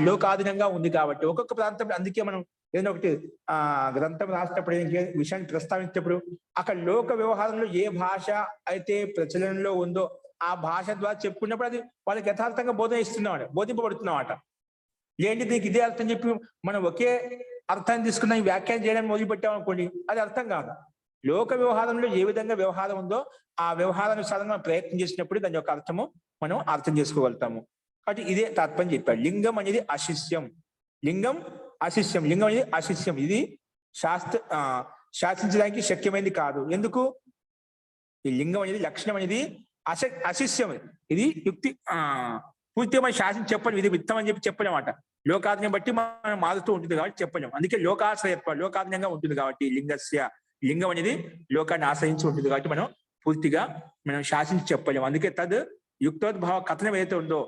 లోకాధీనంగా ఉంది కాబట్టి. ఒక్కొక్క ప్రాంతం, అందుకే మనం ఏదైనా ఒకటి గ్రంథం రాసేటప్పుడు విషయాన్ని ప్రస్తావించేటప్పుడు అక్కడ లోక వ్యవహారంలో ఏ భాష అయితే ప్రచలనంలో ఉందో ఆ భాష ద్వారా చెప్పుకున్నప్పుడు అది వాళ్ళకి యథార్థంగా బోధింపబడుతున్నామాట. ఏంటి దీనికి ఇదే అర్థం చెప్పి మనం ఒకే అర్థాన్ని తీసుకున్న వ్యాఖ్యానం చేయడానికి మొదలుపెట్టాం అనుకోండి, అది అర్థం కాదు. లోక వ్యవహారంలో ఏ విధంగా వ్యవహారం ఉందో ఆ వ్యవహారానుసారంగా ప్రయత్నం చేసినప్పుడు దాని యొక్క అర్థము మనం అర్థం చేసుకోగలుగుతాము. కాబట్టి ఇదే తాత్పర్యం చెప్పాడు. లింగం అనేది అశిష్యం, లింగం అశిష్యం, లింగం అనేది అశిష్యం. ఇది శాసించడానికి శక్యమైనది కాదు. ఎందుకు? ఈ లింగం అనేది లక్షణం అనేది అశిష్యం. ఇది యుక్తి పూర్తిగా మనం శాసించి చెప్పలేం, ఇది మిత్తం అని చెప్పి చెప్పలేమాట. లోకాజ్ఞ బట్టి మనం మారుతూ ఉంటుంది కాబట్టి చెప్పలేం. అందుకే లోకాశ్రయత్వ, లోకాజ్ఞంగా ఉంటుంది కాబట్టి లింగస్య, లింగం అనేది లోకాన్ని ఆశ్రయించి ఉంటుంది కాబట్టి మనం పూర్తిగా మనం శాసించి చెప్పలేము. అందుకే తద్ యుక్తోద్భావ కథనం ఏదైతే ఉందో,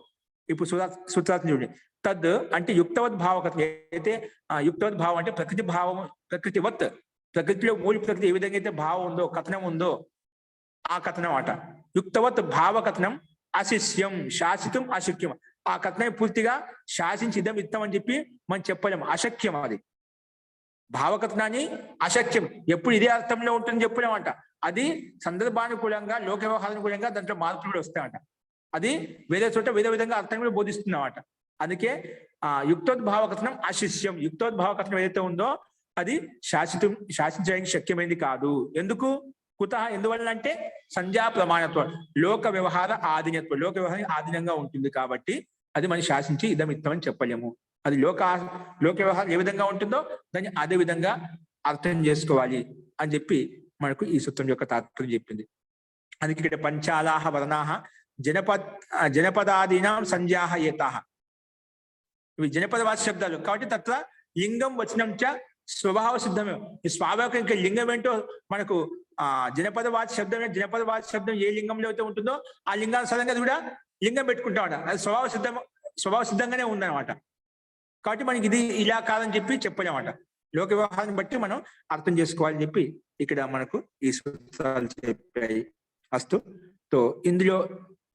ఇప్పుడు సూత్రార్థం చూడండి. తద్ అంటే యుక్తవద్భావ కథనం అయితే, యుక్తవద్భావం అంటే ప్రకృతి భావం, ప్రకృతివత్, ప్రకృతిలో మూల ప్రకృతి ఏ విధంగా అయితే భావం ఉందో, కథనం ఉందో ఆ కథనం అట. యుక్తవత్ భావ కథనం అశిష్యం, శాసితం అశక్యం. ఆ కథనం పూర్తిగా శాసించి ఇదం ఇత్తం అని చెప్పి మనం చెప్పలేము, అశక్యం. అది భావకథనాన్ని అశక్యం, ఎప్పుడు ఇదే అర్థంలో ఉంటుందని చెప్పలేమంట. అది సందర్భానుకూలంగా, లోక వ్యవహారానుకూలంగా దాంట్లో మార్పులు కూడా వస్తాయంట. అది వేరే చోట వేరే విధంగా అర్థం కూడా బోధిస్తున్నామట. అందుకే యుక్తోద్భావ కథనం అశిష్యం, యుక్తోద్భావ కథనం ఏదైతే ఉందో అది శాసించడానికి శక్యమైంది కాదు. ఎందుకు? కుతః, ఎందువల్ల అంటే సంధ్యా ప్రమాణత్వం, లోక వ్యవహార ఆధీనత్వం, లోక వ్యవహారం ఆధీనంగా ఉంటుంది కాబట్టి అది మనం శాసించి ఇదం ఇత్తం అని చెప్పలేము. అది లోక వ్యవహారం ఏ విధంగా ఉంటుందో దాన్ని అదే విధంగా అర్థం చేసుకోవాలి అని చెప్పి మనకు ఈ సూత్రం యొక్క తాత్పర్యం చెప్పింది. అందుకే ఇక్కడ పంచాలాహ వర్ణాహ జనపదాదీనాం సంజ్ఞాహ ఏతాహ, ఇవి జనపదవాచ శబ్దాలు కాబట్టి తత్ర లింగం వచనం చ స్వభావ సిద్ధమే. ఈ స్వాభావిక ఇంకా లింగం ఏంటో మనకు జనపదవాచ శబ్దం, జనపదవాచ శబ్దం ఏ లింగంలో అయితే ఉంటుందో ఆ లింగానుసారంగా అది కూడా లింగం పెట్టుకుంటామట. అది స్వభావ సిద్ధంగానే ఉందన్నమాట. కాబట్టి మనకి ఇది ఇలా కాదని చెప్పి చెప్పలేమట. లోక వ్యవహారాన్ని బట్టి మనం అర్థం చేసుకోవాలని చెప్పి ఇక్కడ మనకు ఈ సూత్రాలు చెప్పాయి. అస్తు. తో ఇందులో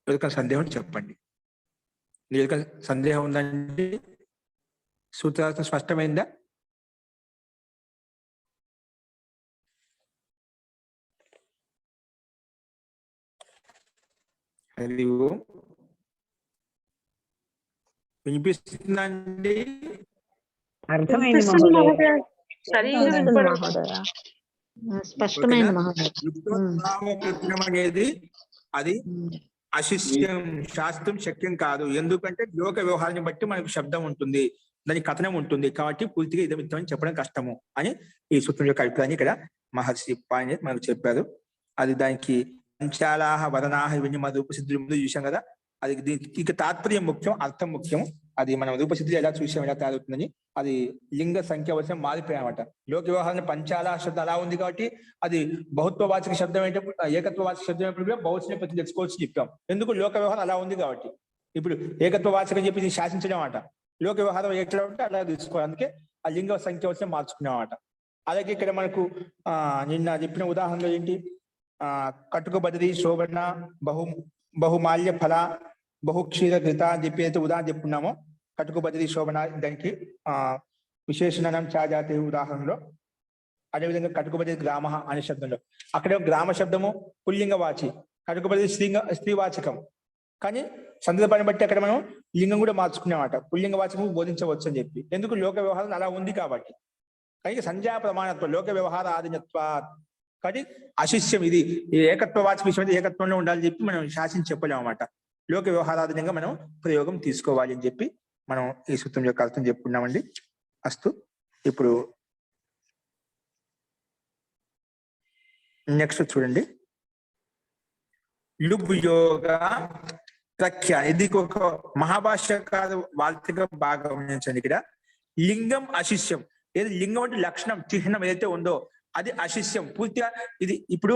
ఎవరికైనా సందేహం చెప్పండి. ఎవరికైనా సందేహం ఉందండి? సూత్రార్థం స్పష్టమైందా? హరి ఓం. వినిపిస్తుందండి? అర్థమైంది మహోదయ, స్పష్టమైంది మహోదయ. అనేది అది అశిష్యం, శాస్త్రం శక్యం కాదు. ఎందుకంటే లోక వ్యవహారాన్ని బట్టి మనకు శబ్దం ఉంటుంది, దాని కథనం ఉంటుంది కాబట్టి పూర్తిగా ఇదం ఇత్తం అని చెప్పడం కష్టము అని ఈ సూత్రం యొక్క అభిప్రాయాన్ని ఇక్కడ మహర్షి పాయింట్ మనకు చెప్పారు. అది దానికి పంచాలాహ వదనాహ ఇవన్నీ మన రూపసిద్ధుల ముందు చూసాం కదా. అది దీనికి తాత్పర్యం ముఖ్యం, అర్థం ముఖ్యం. అది మనం రూపసిద్ధి ఎలా చూసాం, ఎలా తయారవుతుందని. అది లింగ సంఖ్య వచనం మారిపోయామట. లోక వ్యవహారాన్ని పంచాలాహ శబ్దం అలా ఉంది కాబట్టి అది బహుత్వవాచక శబ్దం ఏంటప్పుడు, ఏకత్వవాచక శబ్దం ఎప్పుడు కూడా బహుశని ప్రతి తెచ్చుకోవచ్చు చెప్పాం. ఎందుకు? లోక వ్యవహారం అలా ఉంది కాబట్టి. ఇప్పుడు ఏకత్వవాచకం చెప్పి శాసించడం అట, లోక వ్యవహారం ఎట్లా ఉంటే అలా తీసుకోవాలి. అందుకే ఆ లింగ సంఖ్య వచనం మార్చుకున్నామట. అలాగే ఇక్కడ మనకు నిన్న చెప్పిన ఉదాహరణలో ఏంటి, కటుక బదిరి శోభన బహుమాల్య ఫల బహుక్షీర ఘృత అని చెప్పి అయితే ఉదాహరణ చెప్పుకున్నామో, కటుక బదిరి శోభన దానికి విశేషణం చాజాతి ఉదాహరణలో. అదేవిధంగా కటుకబది గ్రామ అనే శబ్దంలో అక్కడ గ్రామ శబ్దము పుల్లింగవాచి, కటుకబది స్త్రీవాచకం. కానీ సందర్భాన్ని బట్టి అక్కడ మనం లింగం కూడా మార్చుకునేమాట, పుల్లింగవాచకం బోధించవచ్చు అని చెప్పి. ఎందుకు లోక వ్యవహారం అలా ఉంది కాబట్టి. కానీ సంధ్యా ప్రమాణత్వం లోక వ్యవహార ఆదినత్వ, కానీ అశిష్యం ఇది ఏకత్వవాచక విషయం ఏకత్వంలో ఉండాలని చెప్పి మనం శాసించి చెప్పలేము అన్నమాట. లోక వ్యవహారాధీనంగా మనం ప్రయోగం తీసుకోవాలి అని చెప్పి మనం ఈ సూత్రం యొక్క అర్థం చెప్పుకున్నామండి. అస్తు. ఇప్పుడు నెక్స్ట్ చూడండి, లుబ్ యోగ ప్రఖ్య. ఇది ఒక మహాభాష్యకార వార్తిక బాగా గమనించండి. ఇక్కడ లింగం అశిష్యం, ఏది లింగం అంటే లక్షణం చిహ్నం ఏదైతే ఉందో అది అశిష్యం పూర్తిగా. ఇది ఇప్పుడు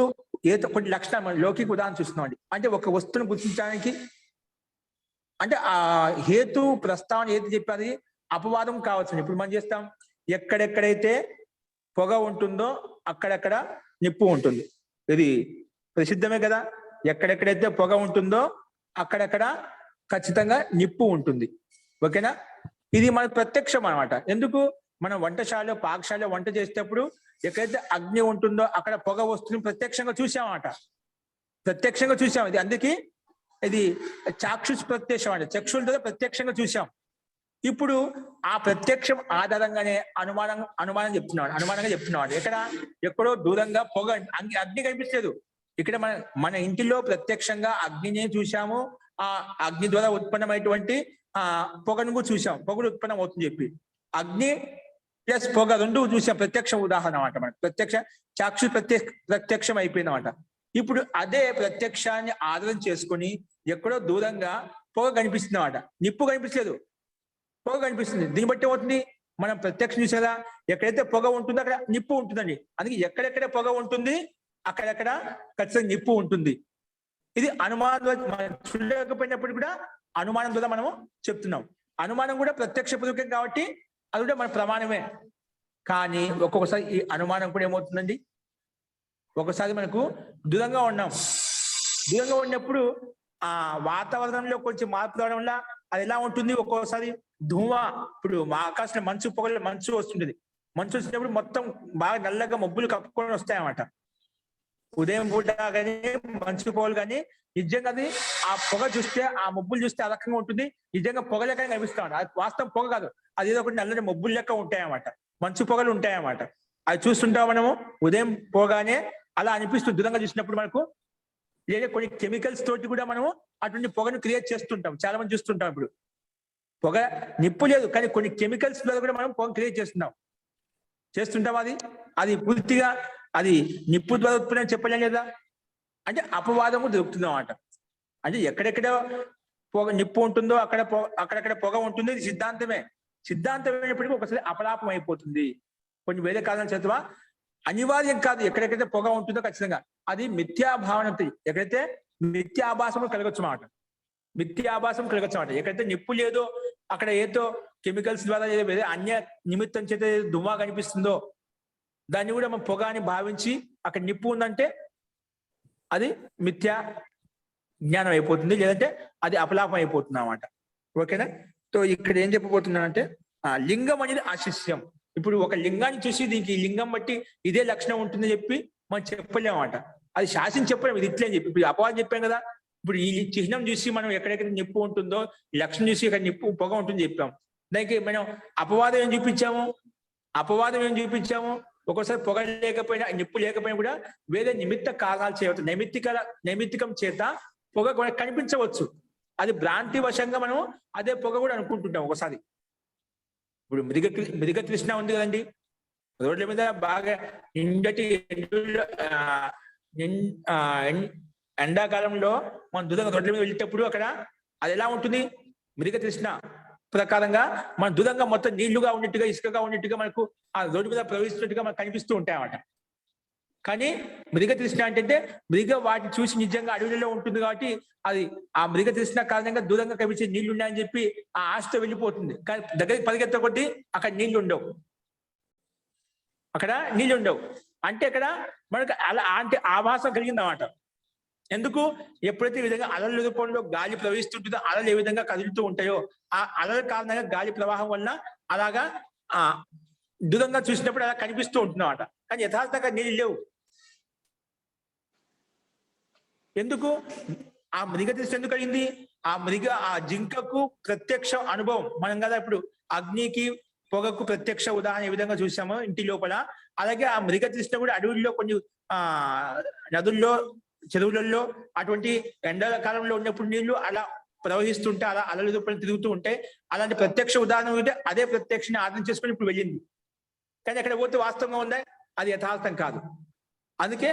ఏదో కొన్ని లక్షణాలు లౌకిక ఉదాహరణ చూస్తున్నాం అండి. అంటే ఒక వస్తువును గుర్తించడానికి అంటే ఆ హేతు ప్రస్తావన ఏది చెప్పాలి అపవాదం కావచ్చు. ఇప్పుడు మనం చేస్తాం, ఎక్కడెక్కడైతే పొగ ఉంటుందో అక్కడక్కడ నిప్పు ఉంటుంది. ఇది ప్రసిద్ధమే కదా, ఎక్కడెక్కడైతే పొగ ఉంటుందో అక్కడక్కడ ఖచ్చితంగా నిప్పు ఉంటుంది. ఓకేనా, ఇది మన ప్రత్యక్షం అనమాట. ఎందుకు, మనం వంటశాలలో పాకశాలలో వంట చేసేటప్పుడు ఎక్కడైతే అగ్ని ఉంటుందో అక్కడ పొగ వస్తుంది ప్రత్యక్షంగా చూసామన్నమాట, ప్రత్యక్షంగా చూసాం. ఇది అందుకే ఇది చాక్షుష్ ప్రత్యక్షం అంటే చక్షులతో ప్రత్యక్షంగా చూసాం. ఇప్పుడు ఆ ప్రత్యక్షం ఆధారంగానే అనుమానంగా చెప్తున్నాడు. ఎక్కడో దూరంగా పొగ అగ్ని కనిపించలేదు. ఇక్కడ మన ఇంటిలో ప్రత్యక్షంగా అగ్నిని చూసాము, ఆ అగ్ని ద్వారా ఉత్పన్నమైనటువంటి పొగను కూడా చూసాం, పొగలు ఉత్పన్నం అవుతుంది చెప్పి. అగ్ని ప్లస్ పొగ రెండు చూసాం, ప్రత్యక్ష ఉదాహరణ అన్నమాట. మనకు ప్రత్యక్ష చాక్షు ప్రత్యక్షం అయిపోయిందన్నమాట. ఇప్పుడు అదే ప్రత్యక్షాన్ని ఆధారం చేసుకొని ఎక్కడో దూరంగా పొగ కనిపిస్తుంది అన్నమాట, నిప్పు కనిపించలేదు, పొగ కనిపిస్తుంది. దీన్ని బట్టి ఏమవుతుంది, మనం ప్రత్యక్షం చూసేదా ఎక్కడైతే పొగ ఉంటుందో అక్కడ నిప్పు ఉంటుందండి. అందుకే ఎక్కడెక్కడ పొగ ఉంటుంది అక్కడెక్కడ ఖచ్చితంగా నిప్పు ఉంటుంది. ఇది అనుమానం చూడలేకపోయినప్పుడు కూడా అనుమానం ద్వారా మనము చెప్తున్నాం. అనుమానం కూడా ప్రత్యక్ష పూర్వకం కాబట్టి అది కూడా మన ప్రమాణమే. కానీ ఒక్కొక్కసారి ఈ అనుమానం కూడా ఏమవుతుందండి, ఒకసారి మనకు దూరంగా ఉన్నప్పుడు ఆ వాతావరణంలో కొంచెం మార్పు రావడం వల్ల అది ఎలా ఉంటుంది, ఒక్కోసారి ధూమా, ఇప్పుడు మా ఆకాశంలో మంచు వస్తుంటది. మంచు వచ్చినప్పుడు మొత్తం బాగా నల్లగా మబ్బులు కప్పుకొని వస్తాయన్నమాట. ఉదయం పూట కానీ మంచు పొగలు కానీ నిజంగా అది ఆ పొగ చూస్తే, ఆ మబ్బులు చూస్తే ఆ రకంగా ఉంటుంది. నిజంగా పొగ లెక్క కనిపిస్తా ఉంటాయి. అది వాస్తవం పొగ కాదు, అది ఏదో ఒకటి నల్లని మబ్బులు లెక్క ఉంటాయన్నమాట, మంచు పొగలు ఉంటాయన్నమాట. అది చూస్తుంటాం మనము ఉదయం పోగానే అలా అనిపిస్తుంది దూరంగా చూసినప్పుడు మనకు. లేదా కొన్ని కెమికల్స్ తోటి కూడా మనము అటువంటి పొగను క్రియేట్ చేస్తుంటాం, చాలా మంది చూస్తుంటాం. ఇప్పుడు పొగ నిప్పు లేదు కానీ కొన్ని కెమికల్స్ ద్వారా కూడా మనం పొగ క్రియేట్ చేస్తుంటాం. అది పూర్తిగా అది నిప్పు ద్వారా ఉత్పన్నం చెప్పలేం లేదా, అంటే అపవాదము దొరుకుతుంది అన్నమాట. అంటే ఎక్కడెక్కడ పొగ నిప్పు ఉంటుందో అక్కడక్కడ పొగ ఉంటుంది. ఇది సిద్ధాంతం అయినప్పటికీ ఒకసారి అపలాపం అయిపోతుంది. కొన్ని వేరే కారణాలు చేతవా అనివార్యం కాదు, ఎక్కడెక్కడైతే పొగ ఉంటుందో ఖచ్చితంగా అది మిథ్యాభావన. ఎక్కడైతే మిథ్యాభాసము కలగచ్చు అన్నమాట, ఎక్కడైతే నిప్పు లేదో అక్కడ ఏదో కెమికల్స్ ద్వారా ఏదో అన్య నిమిత్తం చేత దుమ్మా కనిపిస్తుందో దాన్ని కూడా మనం పొగ అని భావించి అక్కడ నిప్పు ఉందంటే అది మిథ్యా జ్ఞానం అయిపోతుంది, లేదంటే అది అపలాపం అయిపోతుంది అన్నమాట. ఓకేనా, సో ఇక్కడ ఏం చెప్పబోతున్నానంటే లింగం అనేది అశిష్యం. ఇప్పుడు ఒక లింగాన్ని చూసి దీనికి ఈ లింగం బట్టి ఇదే లక్షణం ఉంటుందని చెప్పి మనం చెప్పలేమన్నమాట. అది శాసించి చెప్పలేము, ఇది ఇట్లే అని చెప్పి. ఇప్పుడు అపవాదం చెప్పాం కదా, ఇప్పుడు ఈ చిహ్నం చూసి మనం ఎక్కడెక్కడ నిప్పు ఉంటుందో లక్షణం చూసి ఇక్కడ నిప్పు పొగ ఉంటుంది చెప్పాం. దానికి మనం అపవాదం ఏం చూపించాము, ఒక్కోసారి పొగ లేకపోయినా నిప్పు లేకపోయినా కూడా వేరే నిమిత్త కారణాలు చేయవచ్చు. నైమిత్తికం చేత పొగ కూడా కనిపించవచ్చు. అది భ్రాంతి వశంగా మనం అదే పొగ కూడా అనుకుంటుంటాం ఒకసారి. ఇప్పుడు మృగ తృష్ణ ఉంది కదండి, రోడ్ల మీద బాగా ఎండాకాలంలో మనం దూరంగా రోడ్ల మీద వెళ్ళేటప్పుడు అక్కడ అది ఎలా ఉంటుంది, మృగ తృష్ణ ప్రకారంగా మన దూరంగా మొత్తం నీళ్లుగా ఉన్నట్టుగా ఇసుకగా ఉన్నట్టుగా మనకు ఆ రోడ్డు మీద ప్రవహిస్తున్నట్టుగా మనకు కనిపిస్తూ ఉంటాయన్నమాట. కానీ మృగ తృష్ణ అంటే మృగ వాటిని చూసి నిజంగా అడవులలో ఉంటుంది కాబట్టి అది ఆ మృగ తృష్ణ కారణంగా దూరంగా కనిపించే నీళ్లు ఉన్నాయని చెప్పి ఆ ఆశతో వెళ్ళిపోతుంది. కానీ దగ్గరికి పరిగెత్త కొద్దీ అక్కడ నీళ్లు ఉండవు. అక్కడ నీళ్ళు ఉండవు. అంటే అక్కడ మనకు అలా అంటే ఆభాసం కలిగింది అన్నమాట. ఎందుకు? ఎప్పుడైతే ఈ విధంగా అలల రూపంలో గాలి ప్రవహిస్తుంటుందో అలలు ఏ విధంగా కదులుతూ ఉంటాయో ఆ అలల కారణంగా గాలి ప్రవాహం వల్ల అలాగా ఆ దూరంగా చూసినప్పుడు అలా కనిపిస్తూ ఉంటున్నమాట. కానీ యథార్థంగా నీళ్ళు లేవు. ఎందుకు? ఆ మృగ దృష్టి ఎందుకు అయింది? ఆ జింకకు ప్రత్యక్ష అనుభవం. మనం కదా ఇప్పుడు అగ్నికి పొగకు ప్రత్యక్ష ఉదాహరణ ఏ విధంగా చూసామో ఇంటి లోపల, అలాగే ఆ మృగ దృష్టి కూడా అడవుల్లో కొన్ని ఆ నదుల్లో, చెరువులలో అటువంటి ఎండల కాలంలో ఉన్నప్పుడు నీళ్లు అలా ప్రవహిస్తుంటే అలా అలల రూపంలో తిరుగుతూ ఉంటే అలాంటి ప్రత్యక్ష ఉదాహరణ ఉంటే అదే ప్రత్యక్షని ఆధారం చేసుకొని ఇప్పుడు వెళ్ళింది. కానీ అక్కడ పోతే వాస్తవంగా ఉందా? అది యథార్థం కాదు. అందుకే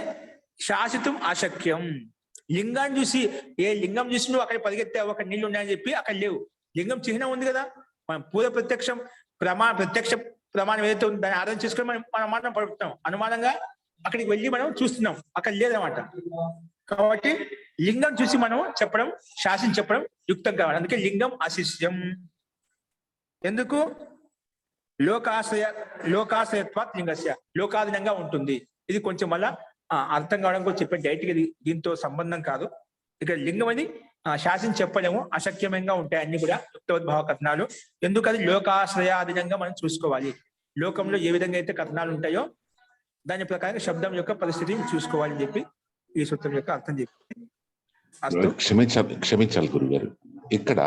శాశ్వతం అశక్యం. లింగాన్ని చూసి ఏ లింగం చూసి నువ్వు అక్కడ పరిగెత్తావు అక్కడ నీళ్లు ఉన్నాయని చెప్పి అక్కడ లేవు. లింగం చిహ్నం ఉంది కదా, మనం పూర్వ ప్రత్యక్ష ప్రమాణం ఏదైతే ఉందో దాన్ని ఆధారం చేసుకొని మనం అనుమానం పడుతున్నాం. అనుమానంగా అక్కడికి వెళ్ళి మనం చూస్తున్నాం, అక్కడ లేదన్నమాట. కాబట్టి లింగం చూసి మనం చెప్పడం, శాసించి చెప్పడం యుక్తం కావాలి. అందుకే లింగం అశిష్యం. ఎందుకు? లోకాశ్రయత్వాత్ లింగస్య, లోకాధీనంగా ఉంటుంది. ఇది కొంచెం మళ్ళా అర్థం కావడం కూడా చెప్పే డైరెక్ట్ గా దీంతో సంబంధం కాదు. ఇక్కడ లింగం అని శాసించి చెప్పలేము, అశక్యమంగా ఉంటాయి అన్ని కూడా యుక్తోద్భవ కథనాలు. ఎందుకు? అది లోకాశ్రయాధీనంగా మనం చూసుకోవాలి. లోకంలో ఏ విధంగా అయితే కథనాలు ఉంటాయో దాని ప్రకారంగా శబ్దం యొక్క పరిస్థితిని చూసుకోవాలని చెప్పి ఈ సూత్రం యొక్క అర్థం చెప్పి. క్షమించాలి గురుగారు, ఇక్కడ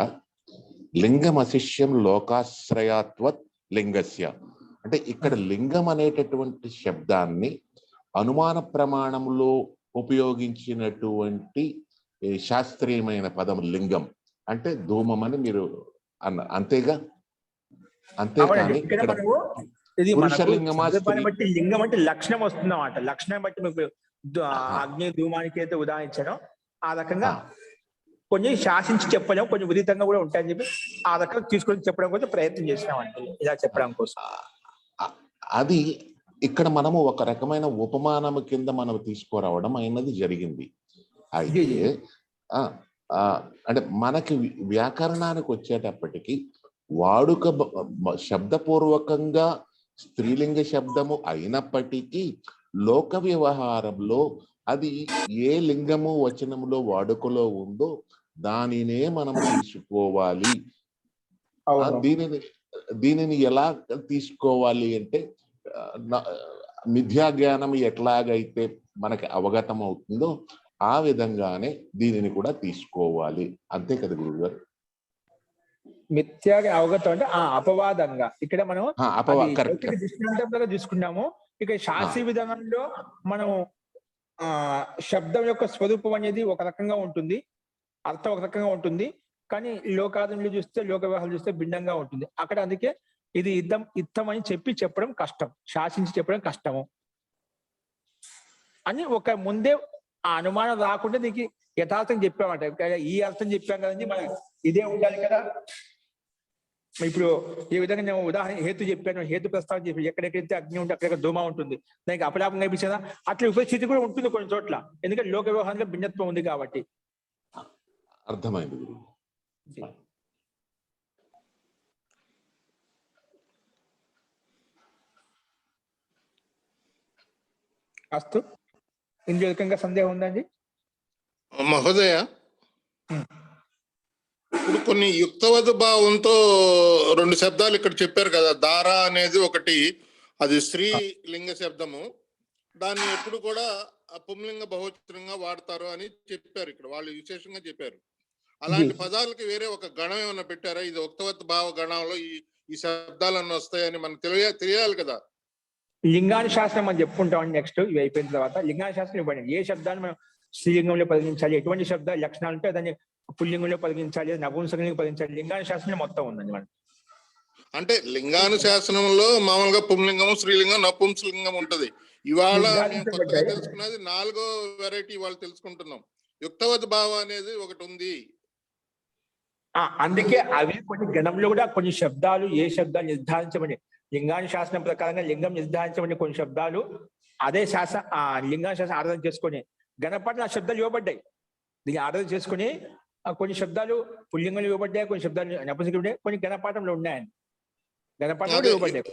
లింగం అశిష్యం లోకాశ్రయాత్వత్ లింగస్య అంటే ఇక్కడ లింగం అనేటటువంటి శబ్దాన్ని అనుమాన ప్రమాణంలో ఉపయోగించినటువంటి శాస్త్రీయమైన పదం లింగం అంటే ధూమం అని మీరు అంతేగా? అంతేకాని ఇది బట్టి లింగం అంటే లక్షణం వస్తుంది అన్నమాట. లక్షణం బట్టి మీకు అగ్ని ధూమానికి అయితే ఉదాహరణ ఇచ్చానో ఆ రకంగా కొన్ని శాసించి చెప్పలేము, కొన్ని విదితంగా కూడా ఉంటాయని చెప్పి ఆ రకంగా తీసుకొని చెప్పడం కోసం ప్రయత్నం చేసినామండి, ఇలా చెప్పడం కోసం. అది ఇక్కడ మనము ఒక రకమైన ఉపమానము కింద మనం తీసుకురావడం అయినది జరిగింది. అయితే అంటే మనకి వ్యాకరణానికి వచ్చేటప్పటికి వాడుక శబ్దపూర్వకంగా స్త్రీలింగ శబ్దము అయినప్పటికీ లోక వ్యవహారంలో అది ఏ లింగము వచనములో వాడుకలో ఉందో దానినే మనం తీసుకోవాలి. దీనిని ఎలా తీసుకోవాలి అంటే మిథ్యా జ్ఞానం ఎట్లాగైతే మనకి అవగతం అవుతుందో ఆ విధంగానే దీనిని కూడా తీసుకోవాలి. అంతే కదా గురుగారు? మిథ్యాగా అవగతం అంటే అపవాదంగా ఇక్కడ మనం దృష్టాంతంగా చూసుకున్నాము. ఇక శాస్త్రీయ విధానంలో మనం శబ్దం యొక్క స్వరూపం అనేది ఒక రకంగా ఉంటుంది, అర్థం ఒక రకంగా ఉంటుంది. కానీ లోకాదంలో చూస్తే, లోక వ్యవహారాలు చూస్తే భిన్నంగా ఉంటుంది. అక్కడ అందుకే ఇది ఇద్దం అని చెప్పడం కష్టం, శాసించి చెప్పడం కష్టము అని ఒక ముందే ఆ అనుమానం రాకుండా దీనికి యథార్థం చెప్పామంట. ఈ అర్థం చెప్పాం కదండి, మనం ఇదే ఉండాలి కదా. ఇప్పుడు ఈ విధంగా నేను ఉదాహరణ హేతు చెప్పాను, హేతు ప్రస్తావన చెప్పి ఎక్కడెక్కడైతే అగ్ని ఉంటే అక్కడ ధూమ ఉంటుంది, దానికి అపలాపం కనిపించదా? అట్లా ఉపస్థితి కూడా ఉంటుంది కొన్ని చోట్ల, ఎందుకంటే లోక వ్యవహారంలో భిన్నత్వం ఉంది కాబట్టి. అర్థమైంది. అస్తు. ఇందులో రకంగా సందేహం ఉందండి మహోదయ? ఇప్పుడు కొన్ని యుక్తవధ భావంతో రెండు శబ్దాలు ఇక్కడ చెప్పారు కదా. దార అనేది ఒకటి, అది స్త్రీ లింగ శబ్దము, దాన్ని ఎప్పుడు కూడా పుంలింగ బహువచనంగా వాడతారు అని చెప్పారు. ఇక్కడ వాళ్ళు విశేషంగా చెప్పారు. అలాంటి పదాలకి వేరే ఒక గణం ఏమైనా పెట్టారా? ఇది ఉక్తవత్ భావ గణంలో ఈ శబ్దాలన్నీ వస్తాయని మనకు తెలియాలి కదా. లింగాని శాస్త్రం మనం చెప్పుకుంటాం నెక్స్ట్, ఇవి అయిపోయిన తర్వాత. లింగాని శాస్త్రం ఇవ్వండి, ఏ శబ్దాన్ని మనం స్త్రీలింగంలో పరిగణించాలి, ఎటువంటి శబ్ద లక్షణాలు ఉంటే దాన్ని పుల్లింగంలో పరిగణించాలి, నపుంసకంలో పరిగణించాలి, లింగాని శాస్త్రం మొత్తం ఉందండి మనం. అంటే లింగానుశాసనంలో మామూలుగా పుంలింగం, స్త్రీలింగం, నపుంసలింగం ఉంటది. ఇవాళ తెలుసుకున్నది 4వ వెరైటీ వాళ్ళు తెలుసుకుంటున్నాం. యుక్తవత్ భావ అనేది ఒకటి ఉంది. అందుకే అవి కొన్ని గణంలో కూడా కొన్ని శబ్దాలు, ఏ శబ్దాలు నిర్ధారించబడి లింగాని శాసనం ప్రకారంగా లింగం నిర్ధారించబడి కొన్ని శబ్దాలు అదే శాసన లింగాని శాసనం ఆరాధన చేసుకుని గణపట్ల ఆ శబ్దాలు ఇవ్వబడ్డాయి. దీన్ని ఆరాధన చేసుకుని కొన్ని శబ్దాలు పుల్లింగంలో ఇవ్వబడ్డాయి, కొన్ని శబ్దాలు నపుంసకంలో ఉన్నాయి, కొన్ని గణపాఠంలో ఉన్నాయని. గణపాఠంలో ఇవ్వబడ్డాయి.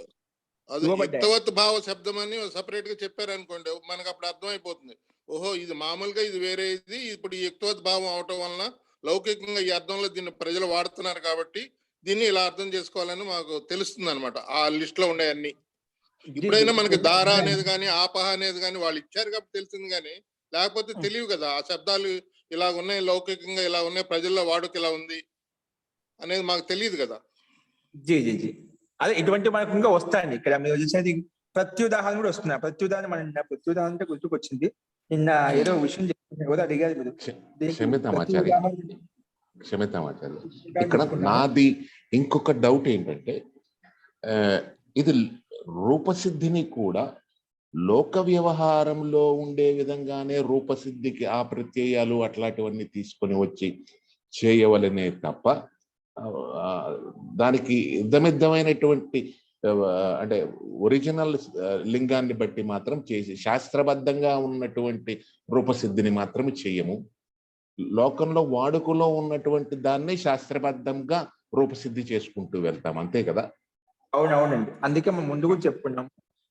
అది ఇవ్వబడ్డాయి. యుక్తవత్ భావ శబ్దం అని సపరేట్ గా చెప్పారనుకోండి, మనకు అప్పుడు అర్థమైపోతుంది. ఓహో, ఇది మామూలుగా ఇది వేరే, ఇది ఇప్పుడు ఈ యుక్తవత్ భావం అవటం వలన లౌకికంగా ఈ అర్థంలో దీన్ని ప్రజలు వాడుతున్నారు కాబట్టి దీన్ని ఇలా అర్థం చేసుకోవాలని మాకు తెలుస్తుంది అనమాట. ఆ లిస్ట్ లో ఉండే అన్ని ఇప్పుడైనా మనకి దార అనేది కానీ ఆపహ అనేది కానీ వాళ్ళు ఇచ్చారు కాబట్టి తెలిసింది, కానీ లేకపోతే తెలియవు కదా. ఆ శబ్దాలు ఇలా ఉన్నాయి, లౌకికంగా ఇలా ఉన్నాయి, ప్రజల్లో వాడుక ఇలా ఉంది అనేది మాకు తెలియదు కదా. జీ జీ జీ అదే ఇటువంటి మనకు ఇంకా వస్తాయండి. ఇక్కడ మీరు చూసేది ప్రత్యుదాహరణ కూడా వస్తున్నాయి. ప్రత్యుదాహరణ మన నిన్న ప్రత్యుదాహరణ అంటే గుర్తుకొచ్చింది. నిన్న ఏదో విషయం చెప్పారు కదా, అడిగారు మీరు. క్షమిద్దాం ఆచార్య, క్షమిద్దాం ఆచార్య. ఇక్కడ నాది ఇంకొక డౌట్ ఏంటంటే, ఇది రూపసిద్ధిని కూడా లోక వ్యవహారంలో ఉండే విధంగానే రూపసిద్ధికి ఆ ప్రత్యయాలు అట్లాంటివన్నీ తీసుకొని వచ్చి చేయవలనే తప్ప దానికి ఇద్దమిద్దమైనటువంటి అంటే ఒరిజినల్ లింగాన్ని బట్టి మాత్రం చేసి శాస్త్రబద్ధంగా ఉన్నటువంటి రూపసిద్ధిని మాత్రం చేయము. లోకంలో వాడుకలో ఉన్నటువంటి దాన్ని శాస్త్రబద్ధంగా రూపసిద్ధి చేసుకుంటూ వెళ్తాం, అంతే కదా? అవునవునండి. అందుకే మనం ముందు కూడా చెప్పుకున్నాం,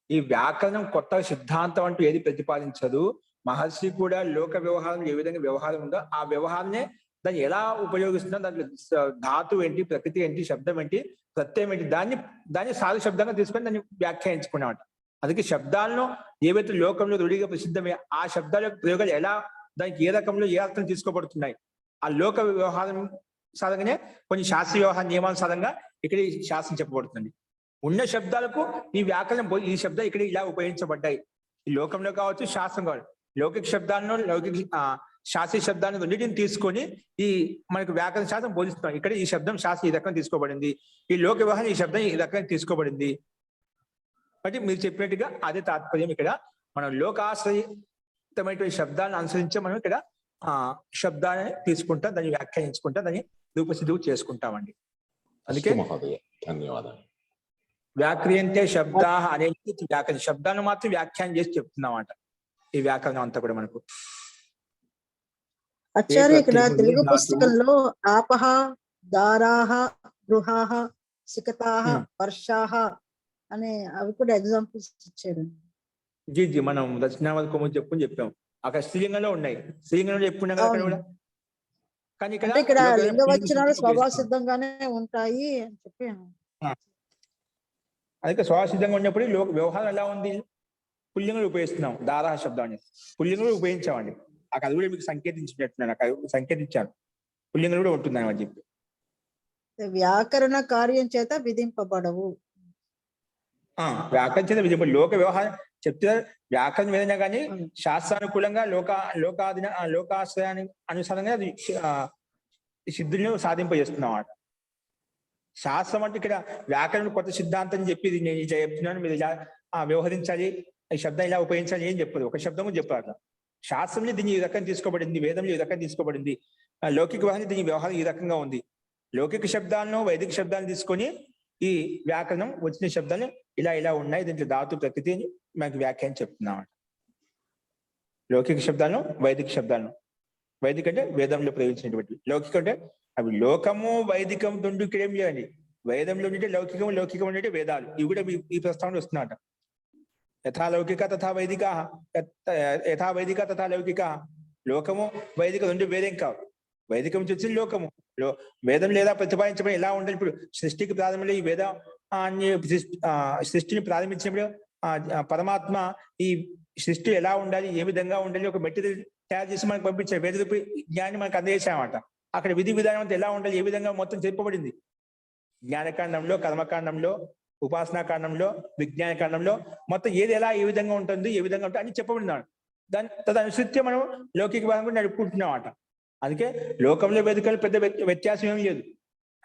ఈ వ్యాకరణం కొత్త సిద్ధాంతం అంటూ ఏది ప్రతిపాదించదు. మహర్షి కూడా లోక వ్యవహారం ఏ విధంగా వ్యవహారం ఉందో ఆ వ్యవహారాన్ని దాన్ని ఎలా ఉపయోగిస్తున్నా, దాంట్లో ధాతు ఏంటి, ప్రకృతి ఏంటి, శబ్దం ఏంటి, ప్రత్యయం ఏంటి, దాన్ని సాధు శబ్దంగా తీసుకొని దాన్ని వ్యాఖ్యానించుకున్నామట. అందుకే శబ్దాలను ఏవైతే లోకంలో రూఢిగా ప్రసిద్ధమే ఆ శబ్దాల ప్రయోగాలు ఎలా, దానికి ఏ రకంలో ఏ అర్థం తీసుకోబడుతున్నాయి, ఆ లోక వ్యవహారం సాధంగానే కొన్ని శాస్త్రీయ వ్యవహార నియమాల సాధంగా ఇక్కడ ఈ శాస్త్రం చెప్పబడుతుంది. ఉన్న శబ్దాలకు ఈ వ్యాకరణం పోయి ఈ శబ్దాలు ఇక్కడ ఇలా ఉపయోగించబడ్డాయి. ఈ లోకంలో కావచ్చు, శాస్త్రం కావచ్చు. లౌకిక శబ్దాలను శాస్త్రీయ శబ్దాన్ని రెండింటిని తీసుకొని ఈ మనకు వ్యాకరణ శాస్త్రం బోధిస్తున్నాం. ఇక్కడ ఈ శబ్దం శాస్త్రం ఈ రకంగా తీసుకోబడింది, ఈ లోక వ్యవహారం ఈ శబ్దం ఈ రకంగా తీసుకోబడింది. అంటే మీరు చెప్పినట్టుగా అదే తాత్పర్యం. ఇక్కడ మనం లోకాశ్రయితమైనటువంటి శబ్దాలను అనుసరించే మనం ఇక్కడ శబ్దాన్ని తీసుకుంటా, దాన్ని వ్యాఖ్యానించుకుంటా, దాన్ని రూపసిద్ధి చేసుకుంటామండి. అందుకే ధన్యవాదాలు. వ్యాక్రియంతే శబ్దా అనేది వ్యాకరణ శబ్దాన్ని మాత్రం వ్యాఖ్యానం చేసి చెప్తున్నామాట. ఈ వ్యాకరణం అంతా కూడా మనకు ఆచార్య ఇక్కడ తెలుగు పుస్తకంలో ఆపహ, దారాహ, గృహాహ, సికతాహ, వర్షాహ అనే అవి కూడా ఎగ్జాంపుల్స్ ఇచ్చారు. జీ జీ మనం దక్షిణావతి కొమ్ము చెప్పాం. అక్కడ స్త్రీలింగంలో ఉన్నాయి, స్త్రీలింగంలో చెప్పుకున్నాం కదా అక్కడ కూడా. కానీ ఇక్కడ లింగ వచనాలు స్వభావ సిద్ధంగానే ఉంటాయి అని చెప్పి, అందుకే స్వభావ సిద్ధంగా ఉన్నప్పుడు లోక వ్యవహారం ఎలా ఉంది, పుల్లింగులు ఉపయోగిస్తున్నాం. దారాహ శబ్దాన్ని పుల్లింగులు ఉపయోగించామండి. అక్కడ అది కూడా మీకు సంకేతించినట్టున్నాను, అక్కడ సంకేతించాను పుల్లింగులు కూడా ఉంటుందని అని చెప్పి. వ్యాకరణ కార్యం చేత విధింపబడవు. వ్యాకరణ చేత విధింప లోక వ్యవహారం చెప్తే వ్యాకరణ ఏదైనా కానీ శాస్త్రానుకూలంగా లోకాశ్రయాన్ని అనుసారంగా అది సిద్ధులను సాధింపజేస్తున్నాం అన్నమాట. శాస్త్రం అంటే ఇక్కడ వ్యాకరణ కొత్త సిద్ధాంతం చెప్పి నేను చెప్తున్నాను, మీరు ఇలా వ్యవహరించాలి, ఈ శబ్దం ఇలా ఉపయోగించాలి ఏం చెప్పదు, ఒక శబ్దము చెప్పాలి. శాస్త్రంలో దీన్ని ఈ రకంగా తీసుకోబడింది, వేదంలో ఈ రకంగా తీసుకోబడింది, లౌకిక వ్యవహారం దీని వ్యవహారం ఈ రకంగా ఉంది. లౌకిక శబ్దాలను వైదిక శబ్దాలను తీసుకొని ఈ వ్యాకరణం వచ్చిన శబ్దాలు ఇలా ఉన్నాయి, దీంట్లో ధాతు ప్రకృతి అని మనకి వ్యాఖ్యానం చెప్తున్నాం. లౌకిక శబ్దాలను వైదిక శబ్దాలను, వైదిక అంటే వేదంలో ప్రయోగించినటువంటి, లౌకిక అంటే అవి లోకము వైదికం రెండు ఇక్కడ ఏం చేయండి. వేదంలో ఉంటే లౌకికం, లౌకికం అంటే వేదాలు, ఇవి కూడా ఈ ప్రస్తావన వస్తున్నట. యథా లౌకిక తథా వైదిక, యథా వైదిక తథా లౌకిక. లోకము వైదిక రెండు వేదేం కావు. వైదికం నుంచి లోకము వేదం లేదా ప్రతిపాదించబడి ఎలా ఉండాలి. ఇప్పుడు సృష్టికి ప్రారంభంలో ఈ వేద సృష్టిని ప్రారంభించినప్పుడు పరమాత్మ ఈ సృష్టి ఎలా ఉండాలి, ఏ విధంగా ఉండాలి, ఒక మెటీరియల్ తయారు చేసి మనకు పంపించారు. వేద రూపి జ్ఞాన్ని మనకు అందజేసామట. అక్కడ విధి విధానం అంతా ఎలా ఉండాలి, ఏ విధంగా మొత్తం చెప్పబడింది. జ్ఞానకాండంలో, కర్మకాండంలో, ఉపాసనాకాండంలో, విజ్ఞానకాండంలో మొత్తం ఏది ఎలా ఏ విధంగా ఉంటుంది, ఏ విధంగా ఉంటుంది అని చెప్పబడినాడు. దాని తదనుసృత్యం మనం లౌకిక భాగం కూడా నడుపుకుంటున్నాం అట. అందుకే లోకంలో వేదికలు పెద్ద వ్యత్యాసం ఏమి లేదు.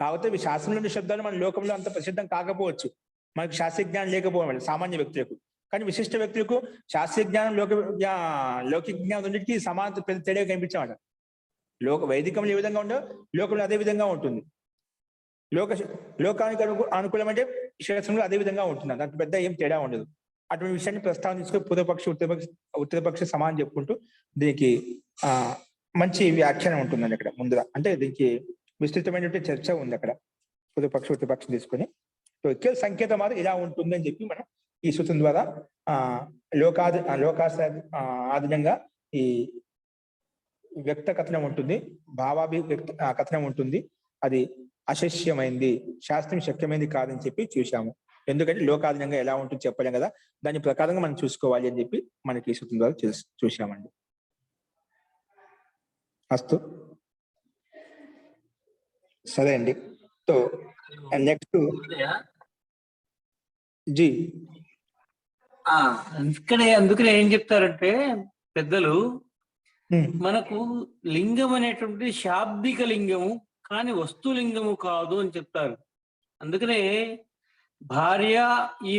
కాకపోతే శాస్త్రంలోని శబ్దాలు మన లోకంలో అంత ప్రసిద్ధం కాకపోవచ్చు, మనకు శాస్త్రీయ జ్ఞానం లేకపోవడం సామాన్య వ్యక్తులకు. కానీ విశిష్ట వ్యక్తులకు శాస్త్రీయ జ్ఞానం, లౌకిక జ్ఞానం రెండింటికి సమానత పెద్ద తేడా కనిపించామట. వైదికంలో ఏ విధంగా ఉండో లోకంలో అదే విధంగా ఉంటుంది. లోకానికి అనుకూలమంటే శాస్త్రంలో అదే విధంగా ఉంటుంది, దానికి పెద్ద ఏం తేడా ఉండదు. అటువంటి విషయాన్ని ప్రస్తావన తీసుకొని పూర్వపక్ష ఉత్తరపక్ష సమానం చెప్పుకుంటూ దీనికి మంచి వ్యాఖ్యానం ఉంటుందండి అక్కడ ముందుగా. అంటే దీనికి విస్తృతమైనటువంటి చర్చ ఉంది అక్కడ, పూర్వపక్ష ఉత్తరపక్షం తీసుకొని సంకేతం మాత్రం ఇలా ఉంటుంది అని చెప్పి మనం ఈ సూత్రం ద్వారా లోకాశ ఆధీనంగా ఈ వ్యక్త కథనం ఉంటుంది, భావాభివ్యక్త కథనం ఉంటుంది. అది అశస్యమైంది, శాస్త్రం శక్యమైంది కాదని చెప్పి చూశాము. ఎందుకంటే లోకాధీనంగా ఎలా ఉంటుంది చెప్పలేం కదా, దాని ప్రకారంగా మనం చూసుకోవాలి అని చెప్పి మనకి ఈ సూత్రం ద్వారా చూశామండి. అస్తు, సరే అండి. సో నెక్స్ట్ జీ అందుకనే ఏం చెప్తారంటే పెద్దలు, మనకు లింగం అనేటువంటి శాబ్దిక లింగము కానీ వస్తులింగము కాదు అని చెప్తారు. అందుకనే భార్య, ఈ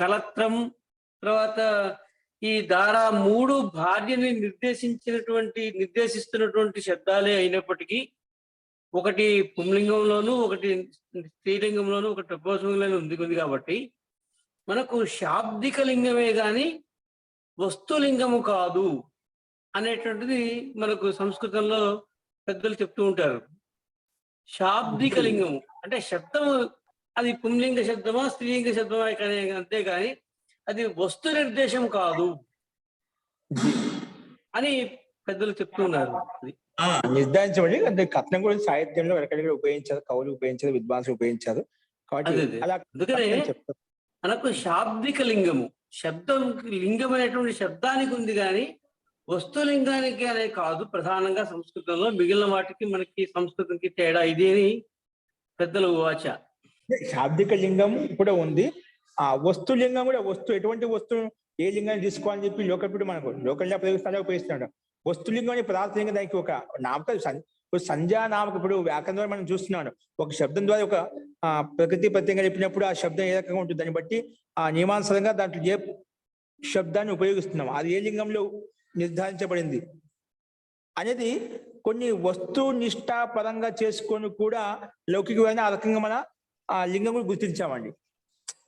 కలత్రం, తర్వాత ఈ దారా 3 భార్యని నిర్దేశిస్తున్నటువంటి శబ్దాలే అయినప్పటికీ, ఒకటి పుంలింగంలోను, ఒకటి స్త్రీలింగంలోను, ఒకటి నపుంసకలింగంలోను ఉంది కాబట్టి మనకు శాబ్దిక లింగమే గాని వస్తులింగము కాదు అనేటువంటిది మనకు సంస్కృతంలో పెద్దలు చెప్తూ ఉంటారు. శాబ్దిక లింగము అంటే శబ్దము అది పుంలింగ శబ్దమా స్త్రీలింగ శబ్దమా కానీ, అంతేగాని అది వస్తు నిర్దేశం కాదు అని పెద్దలు చెప్తూ ఉన్నారు. నిర్ధారించబడి అంటే కథనం కూడా సాహిత్యంలో ఎక్కడెక్కడ ఉపయోగించారు, కవులు ఉపయోగించారు, విద్వాంసులు ఉపయోగించారు. కాబట్టి అందుకనే మనకు శాబ్దిక లింగము, శబ్దం లింగం అనేటువంటి శబ్దానికి ఉంది కానీ వస్తులింగానికి అనే కాదు. ప్రధానంగా సంస్కృతంలో మిగిలిన వాటికి మనకి సంస్కృతంకి తేడా ఇది అని పెద్దలు వాచ. శాబ్దిక లింగం కూడా ఉంది, ఆ వస్తు లింగం కూడా. ఎటువంటి వస్తువు ఏ లింగాన్ని తీసుకోవాలని చెప్పి లోకల్పిడు మనకు లోకల్గా ఉపయోగిస్తున్నాడు. వస్తులింగం అనే పదార్థలింగం దానికి ఒక నామక సంజ్ఞా నామక. ఇప్పుడు వ్యాకరణ ద్వారా మనం చూస్తున్నాడు, ఒక శబ్దం ద్వారా ఒక ప్రకృతి ప్రత్యేకంగా చెప్పినప్పుడు ఆ శబ్దం ఏ రకంగా ఉంటుంది దాన్ని బట్టి ఆ నియమానుసారంగా దాంట్లో ఏ శబ్దాన్ని ఉపయోగిస్తున్నాం, అది ఏ లింగంలో నిర్ధారించబడింది అనేది కొన్ని వస్తునిష్ట పరంగా చేసుకొని కూడా లౌకికమైన ఆ రకంగా మన ఆ లింగం కూడా గుర్తించామండి.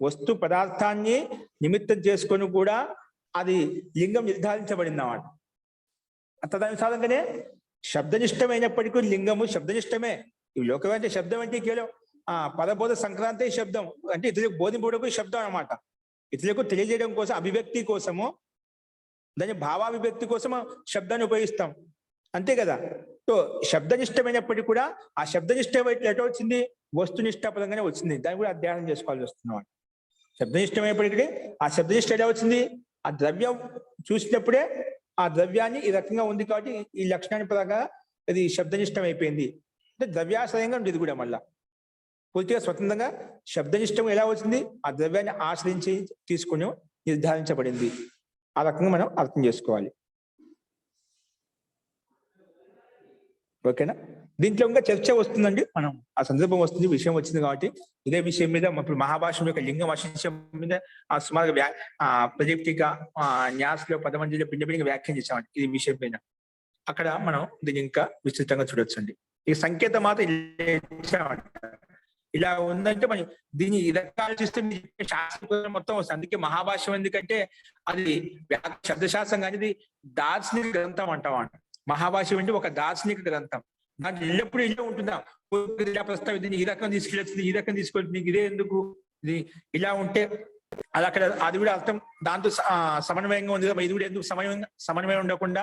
వస్తు పదార్థాన్ని నిమిత్తం చేసుకొని కూడా అది లింగం నిర్ధారించబడింది అన్నమాట. తదనుసారంగానే శబ్దనిష్టమైనప్పటికీ లింగము శబ్దనిష్టమే. ఈ లోకం అంటే శబ్దం అంటే కేవలం పదబోధ సంక్రాంతి శబ్దం అంటే ఇతరులకు బోధింపుటకు శబ్దం అన్నమాట. ఇతరులకు తెలియజేయడం కోసం, అభివ్యక్తి కోసము, దాని భావాభివ్యక్తి కోసము శబ్దాన్ని ఉపయోగిస్తాం, అంతే కదా. సో శబ్దనిష్టమైనప్పటికీ కూడా ఆ శబ్దనిష్ట ఎట్లా వచ్చింది, వస్తునిష్టపరంగానే వచ్చింది. దాన్ని కూడా అధ్యయనం చేసుకోవాల్సి వస్తున్నాం. శబ్దనిష్టమైనప్పటికీ ఆ శబ్దనిష్ట ఎలా వచ్చింది, ఆ ద్రవ్యం చూసినప్పుడే ఆ ద్రవ్యాన్ని ఈ రకంగా ఉంది కాబట్టి ఈ లక్షణాన్ని పరంగా ఇది శబ్దనిష్టం అయిపోయింది. అంటే ద్రవ్యాశ్రయంగా ఉండేది కూడా మళ్ళా పూర్తిగా స్వతంత్రంగా శబ్దనిష్టం ఎలా వచ్చింది, ఆ ద్రవ్యాన్ని ఆశ్రయించి తీసుకుని నిర్ధారించబడింది. ఆ రకంగా మనం అర్థం చేసుకోవాలి. ఓకేనా. దీంట్లో ఇంకా చర్చ వస్తుందండి, మనం ఆ సందర్భం వస్తుంది, విషయం వచ్చింది కాబట్టి ఇదే విషయం మీద ఇప్పుడు మహాభాష్యం యొక్క లింగం విషయం మీద సుమారుగా ప్రజెక్టిగా న్యాస్లో 10 మందిలో పిండి వ్యాఖ్యానం చేసామండి ఈ విషయం పైన. అక్కడ మనం దీన్ని ఇంకా విస్తృతంగా చూడొచ్చు అండి. ఈ సంకేతం మాత్రం ఇలా ఉందంటే మనం దీన్ని ఈ రకాలు చూస్తే శాస్త్రం మొత్తం వస్తుంది. అందుకే మహాభాష్యం ఎందుకంటే అది శబ్దశాస్త్రం కానీ ఇది దార్శనిక గ్రంథం అంటాం. మహాభాష్యం అంటే ఒక దార్శనిక గ్రంథం. దాంట్లో ఎల్లప్పుడూ ఇలా ఉంటుందా, ఇలా ప్రస్తావించింది, ఈ రకం తీసుకెళ్ళొచ్చింది, ఈ రకం తీసుకెళ్తుంది, ఇదే ఎందుకు, ఇది ఇలా ఉంటే అది అక్కడ అది కూడా అర్థం దాంతో సమన్వయంగా ఉంది కదా, ఇది కూడా ఎందుకు సమన్వయం ఉండకుండా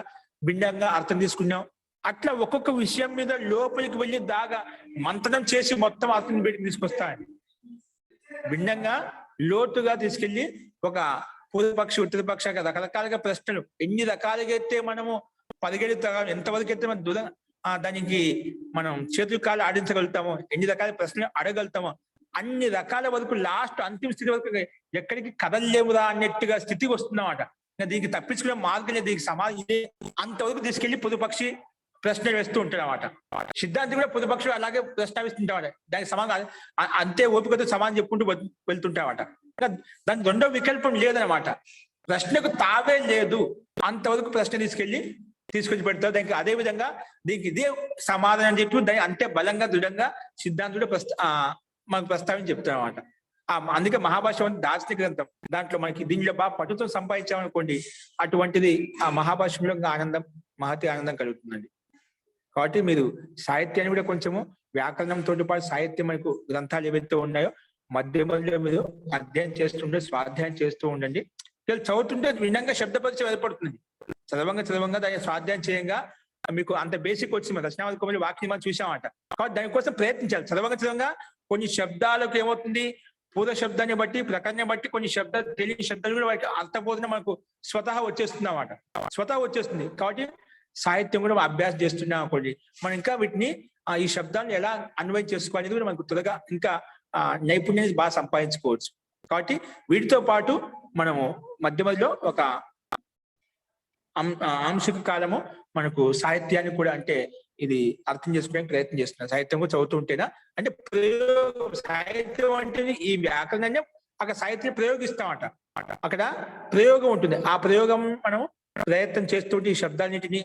భిన్నంగా అర్థం తీసుకున్నాం. అట్లా ఒక్కొక్క విషయం మీద లోపలికి వెళ్ళి దాగా మంతనం చేసి మొత్తం అర్థం పెట్టి తీసుకొస్తాడు. భిన్నంగా లోతుగా తీసుకెళ్లి ఒక పూర్వపక్ష ఉత్తరపక్ష రకరకాలుగా ప్రశ్నలు ఎన్ని రకాలుగా అయితే మనము పరిగెడుతాం, ఎంతవరకు అయితే మనం దూరం దానికి మనం చేతులు కాళ్ళు ఆడించగలుగుతామో, ఎన్ని రకాల ప్రశ్నలు అడగలుగుతామో అన్ని రకాల వరకు లాస్ట్ అంతిమ స్థితి వరకు ఎక్కడికి కదలలేవురా అన్నట్టుగా స్థితికి వస్తుందన్నమాట. దీనికి తప్పించుకునే మార్గం లేదు, దీనికి సమాధానం ఇదే అంతవరకు తీసుకెళ్లి పొదుపక్షి ప్రశ్నలు వేస్తూ ఉంటాడు అన్నమాట. సిద్ధాంతి కూడా పొదుపక్షులు అలాగే ప్రశ్నవిస్తుంటాడు, దానికి సమాధానం అంతే ఓపికతో సమాధానం చెప్పుకుంటూ వెళ్తుంటామట. దానికి రెండో వికల్పం లేదనమాట, ప్రశ్నకు తావే లేదు, అంతవరకు ప్రశ్న తీసుకొచ్చి పెడతారు. దానికి అదే విధంగా దీనికి ఇదే సమాధానం చెప్పి దాన్ని అంతే బలంగా దృఢంగా సిద్ధాంతుడు మనకు ప్రస్తావించి చెప్తారు అనమాట. అందుకే మహాభాష్యం దార్శనిక గ్రంథం. దాంట్లో మనకి దీనిలో బాగా పట్టుతో సంపాదించామనుకోండి, అటువంటిది ఆ మహాభాష్యంలో ఆనందం, మహతి ఆనందం కలుగుతుందండి. కాబట్టి మీరు సాహిత్యాన్ని కూడా కొంచెము వ్యాకరణంతో పాటు సాహిత్యం మనకు గ్రంథాలు ఏవైతే ఉన్నాయో మధ్య మధ్యలో మీరు అధ్యయనం చేస్తుంటే స్వాధ్యాయం చేస్తూ ఉండండి. చదువుతుంటే వినంగా శబ్ద పరిచయం ఏర్పడుతుంది. చదవంగా దాన్ని స్వాధ్యాయం చేయంగా మీకు అంత బేసిక్ వచ్చింది. మన రచనావళి వాక్యం మనం చూసామట. కాబట్టి దానికోసం ప్రయత్నించాలి. చదవంగా కొన్ని శబ్దాలకు ఏమవుతుంది, పూర్వ శబ్దాన్ని బట్టి ప్రకరణం బట్టి కొన్ని శబ్దాలు తెలియని శబ్దాలు కూడా వాటికి అర్థబోధన మనకు స్వతహా వచ్చేస్తుంది అన్నమాట. స్వతహా వచ్చేస్తుంది. కాబట్టి సాహిత్యం కూడా అభ్యాసం చేస్తున్నాం అనుకోండి, మనం ఇంకా వీటిని ఈ శబ్దాన్ని ఎలా అన్వయం చేసుకోవాలనేది కూడా మనకు త్వరగా ఇంకా నైపుణ్యాన్ని బాగా సంపాదించుకోవచ్చు. కాబట్టి వీటితో పాటు మనము మధ్య మధ్యలో ఒక ఆంశిక కాలము మనకు సాహిత్యాన్ని కూడా, అంటే ఇది అర్థం చేసుకోవడానికి ప్రయత్నం చేస్తున్నాం. సాహిత్యం కూడా చదువుతూ ఉంటేనా, అంటే ప్రయోగం, సాహిత్యం అంటే ఈ వ్యాకరణాన్ని అక్కడ సాహిత్యం ప్రయోగిస్తామట. అక్కడ ప్రయోగం ఉంటుంది. ఆ ప్రయోగం మనం ప్రయత్నం చేస్తుంటే ఈ శబ్దాన్నింటినీ,